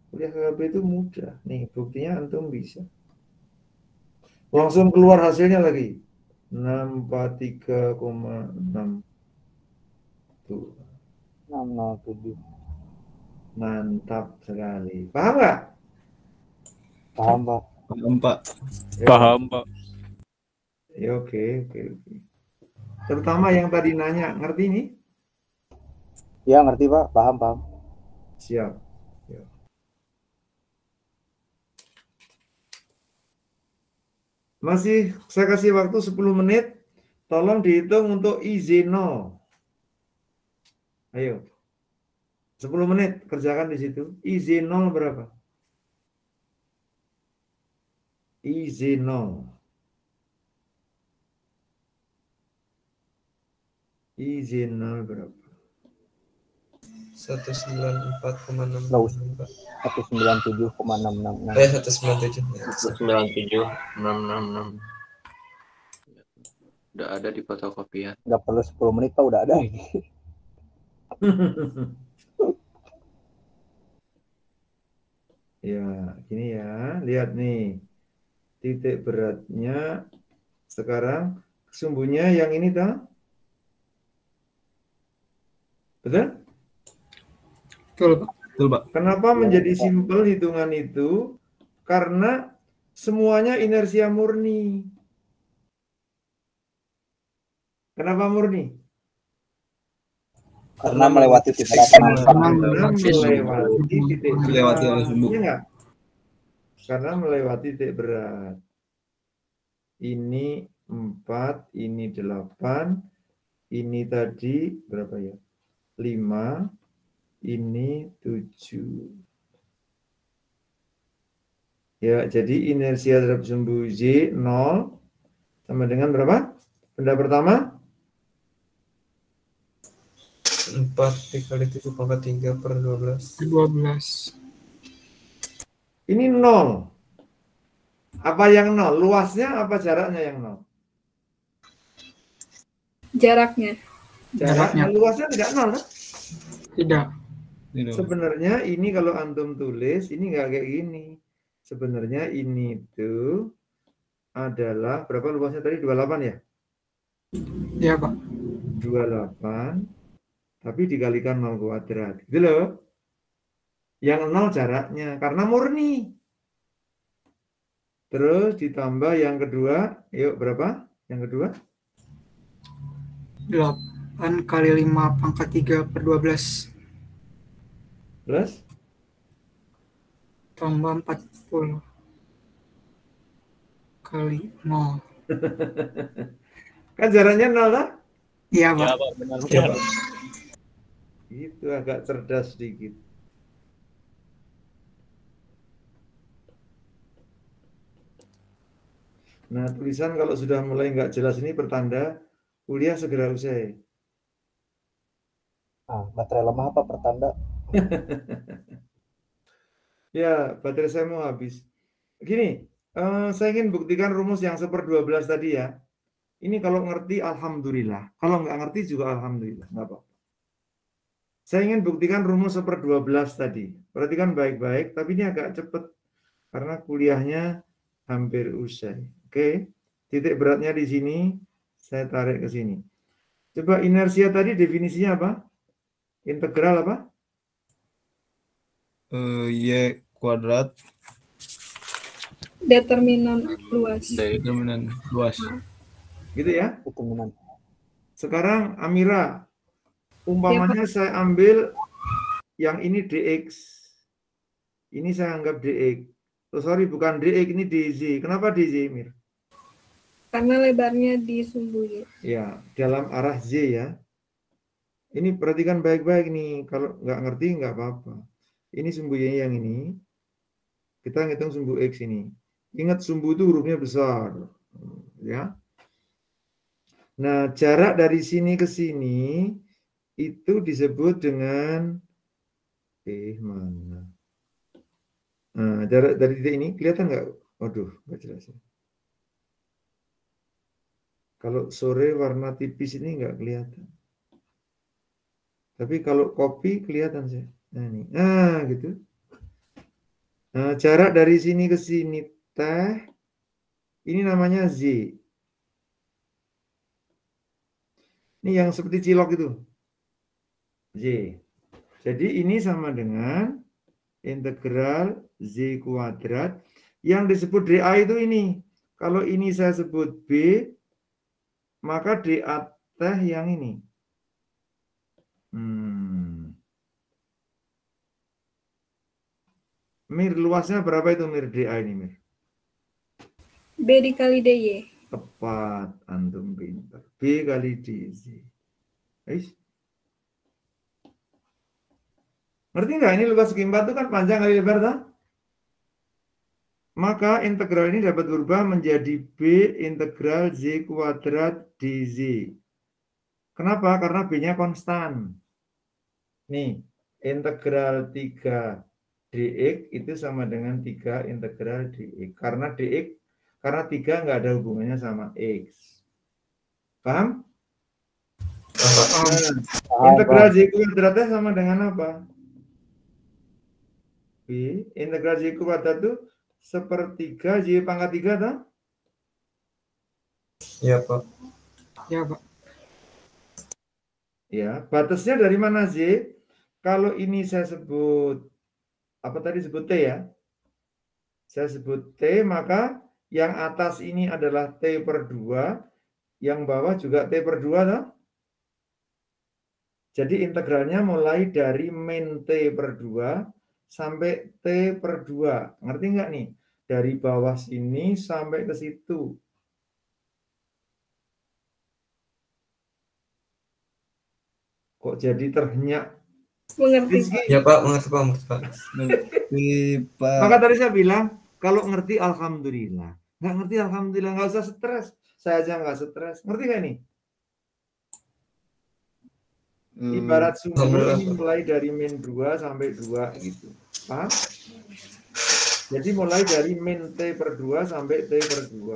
Kuliah KKB itu mudah. Nih, buktinya antum bisa. Langsung keluar hasilnya lagi. 643,6. Tuh. 607. Mantap sekali. Paham nggak? Paham, Pak. Paham, Pak. Paham, Pak. Ya, oke. Terutama yang tadi nanya, ngerti ini? Ya, ngerti, Pak. Paham. Siap. Ya. Masih saya kasih waktu 10 menit. Tolong dihitung untuk IZ0. Ayo. 10 menit kerjakan di situ. IZ0 berapa? IZ0. IZ0 berapa? 194,6. Nggak usah. 197,666. 197. 197,666. Udah ada di fotokopian. Nggak perlu 10 menit, Pak. Udah ada ini. Ya, gini ya. Lihat nih. Titik beratnya sekarang sumbunya yang ini dah. Betul? Betul, Pak. Betul, Pak. Kenapa menjadi simpel hitungan itu? Karena semuanya inersia murni. Kenapa murni? Karena melewati titik berat. Karena melewati titik berat. Melewati oleh sumbu. Iya nggak? Karena melewati titik berat. Ini 4, ini 8, ini tadi berapa ya? 5, ini 7. Ya, jadi inersia terhadap sumbu Z 0 sama dengan berapa? Benda pertama? 4 dikali 7,3 per 12. 12. Ini 0. Apa yang 0? Luasnya apa jaraknya yang 0? Jaraknya. Jaraknya. Luasnya tidak 0 kan? Tidak. Sebenarnya ini kalau antum tulis, ini nggak kayak gini. Sebenarnya ini tuh adalah, berapa luasnya tadi? 28 ya? Iya, Pak. 28, tapi dikalikan 0 kuadrat. Gitu loh. Yang 0 jaraknya, karena murni. Terus ditambah yang kedua, yuk berapa? Yang kedua? 8 kali 5 pangkat 3 per 12. Plus? Tambah 40 kali 0. Kan jaraknya 0 lah? Iya, Pak. Ya, Pak, benar. Itu agak cerdas sedikit. Nah, tulisan kalau sudah mulai nggak jelas ini pertanda kuliah segera usai. Baterai lemah apa pertanda? Ya, baterai saya mau habis. Gini, saya ingin buktikan rumus yang 1/12 tadi ya. Ini kalau ngerti alhamdulillah. Kalau nggak ngerti juga alhamdulillah, nggak apa-apa. Saya ingin buktikan rumus 1/12 tadi. Perhatikan baik-baik, tapi ini agak cepat karena kuliahnya hampir usai. Oke, titik beratnya di sini, saya tarik ke sini. Coba inersia tadi definisinya apa? Integral apa? Y kuadrat Determinan luas. determinan luas. Gitu ya? Determinan. Sekarang Amira, umpamanya saya ambil yang ini dx, ini saya anggap dx. Oh, sorry, bukan dx, ini dz. Kenapa dz, Mir? Karena lebarnya di sumbu Y. Ya, dalam arah z ya. Ini perhatikan baik-baik nih. Kalau nggak ngerti nggak apa-apa. Ini sumbu y yang ini. Kita ngitung sumbu x ini. Ingat sumbu itu hurufnya besar, ya. Nah, jarak dari sini ke sini itu disebut dengan mana? Nah, jarak dari titik ini kelihatan nggak? Waduh, nggak jelas ya. Kalau sore warna tipis ini nggak kelihatan. Tapi kalau kopi kelihatan sih. Nah, ini. Nah, gitu. Nah, jarak dari sini ke sini teh ini namanya Z. Ini yang seperti cilok itu. Z. Jadi ini sama dengan integral Z kuadrat yang disebut dA itu ini. Kalau ini saya sebut B, maka dA teh yang ini. Mir, luasnya berapa itu Mir dA ini Mir? B dikali DY. Tepat, antum pintar. B kali DZ. Ngerti nggak? Ini luas segi 4 itu kan panjang kali lebar, tak? Maka integral ini dapat berubah menjadi B integral Z kuadrat DZ. Kenapa? Karena B-nya konstan. Nih, integral 3 dx itu sama dengan 3 integral dx. Karena dx, karena 3 nggak ada hubungannya sama x. Paham? Integral Z kuadratnya sama dengan apa? B, integral Z kuadrat itu sepertiga Y pangkat 3, tak? Iya, Pak. Ya, Pak. Ya, batasnya dari mana Z? Kalau ini saya sebut, apa tadi sebut T ya? Saya sebut T, maka yang atas ini adalah T/2, yang bawah juga T/2, tak? Jadi integralnya mulai dari min T/2 sampai T/2. Ngerti nggak nih? Dari bawah sini sampai ke situ. Kok jadi terhenyak? Mengerti. Ya Pak, mengerti Pak. Maka tadi saya bilang, kalau ngerti alhamdulillah. Nggak ngerti alhamdulillah, nggak usah stres. Saya aja nggak stres. Ngerti nggak nih? Ibarat sumber ini mulai dari min 2 sampai 2 gitu. Paham? Jadi mulai dari min T/2 sampai T/2.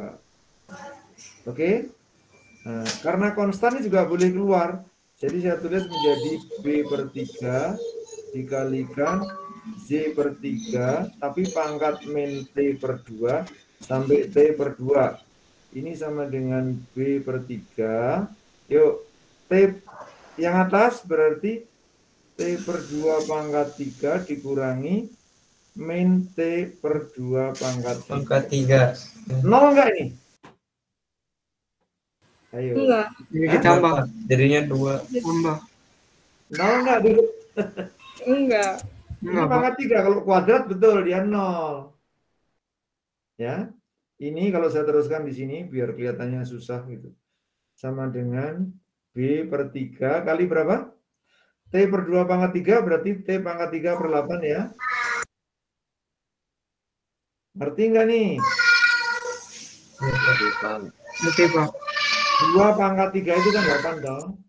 Oke? Nah, karena konstan ini juga boleh keluar. Jadi saya tulis menjadi B/3 dikalikan Z/3, tapi pangkat min T/2 sampai T/2. Ini sama dengan B/3. Yuk, T yang atas berarti T/2 pangkat 3 dikurangi min T/2 pangkat 3. 0 enggak ini? Ayo. Enggak. Ini ditambah. Jadinya 2. Tambah. 0 enggak dulu? Enggak. Ini pangkat 3. Kalau kuadrat betul dia 0. Ya. Ini kalau saya teruskan di sini biar kelihatannya susah gitu. Sama dengan B/3 kali berapa? T/2 pangkat 3 berarti T pangkat 3/8 ya. Ngerti nggak nih? Oke, Pak. 2 pangkat 3 itu kan 8 dong.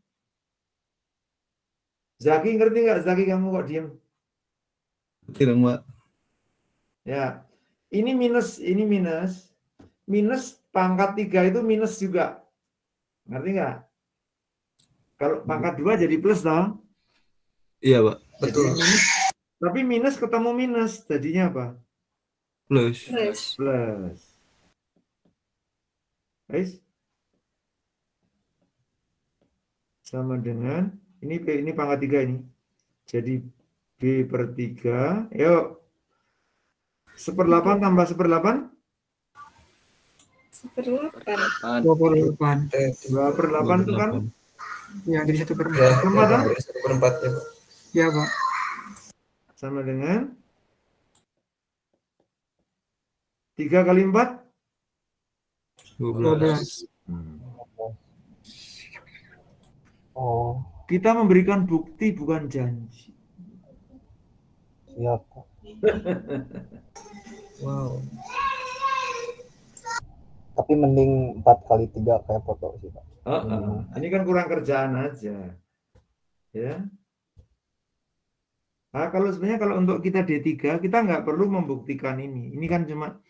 Zaki ngerti nggak? Zaki kamu kok diem? Tidak, Mbak. Ya. Ini minus, ini minus. Minus pangkat 3 itu minus juga. Ngerti nggak? Kalau pangkat 2 jadi plus dong. Iya, Pak. Betul. Tapi minus ketemu minus, jadinya apa? Plus. Plus. Guys. Sama dengan, ini pangkat 3 ini. Jadi B per 3, yuk. 1/8 tambah 1/8? 1/8. 2/8. 2/8 itu kan? Ya, jadi 1/4. Sama kan? 1/4 ya, Pak. Ya, Pak. Sama dengan 3 kali 4? 12. Oh, Kita memberikan bukti bukan janji. siap. Wow. Tapi mending 4 kali 3 kayak foto sih, Pak. Ini kan kurang kerjaan aja. Ya. Nah, sebenarnya kalau untuk kita D3, kita nggak perlu membuktikan ini. Ini kan cuma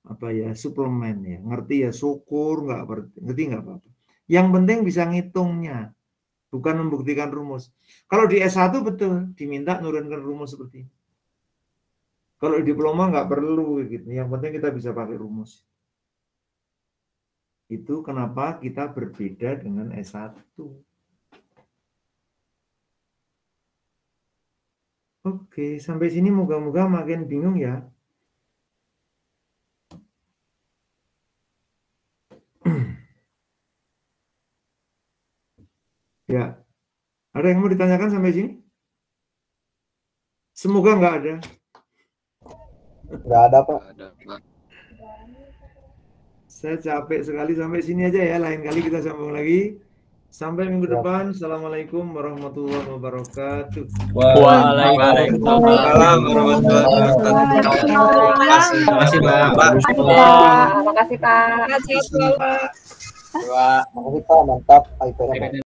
apa ya, suplemen ya. Ngerti ya, syukur, ngerti nggak apa-apa. Yang penting bisa ngitungnya, bukan membuktikan rumus. Kalau di S1 betul, diminta nurunkan rumus seperti ini. Kalau di diploma nggak perlu gitu. Yang penting kita bisa pakai rumus. Itu kenapa kita berbeda dengan S1. Oke, sampai sini moga-moga makin bingung ya. Ya, ada yang mau ditanyakan sampai sini? Semoga nggak ada. Nggak ada, Pak. Saya capek sekali sampai sini aja ya. Lain kali kita sambung lagi. Sampai minggu depan. Assalamualaikum warahmatullahi wabarakatuh. Waalaikumsalam warahmatullahi wabarakatuh. Terima kasih, Pak. Makasih, Pak. Makasih, Pak. Makasih, Pak. Mantap. iPad-nya.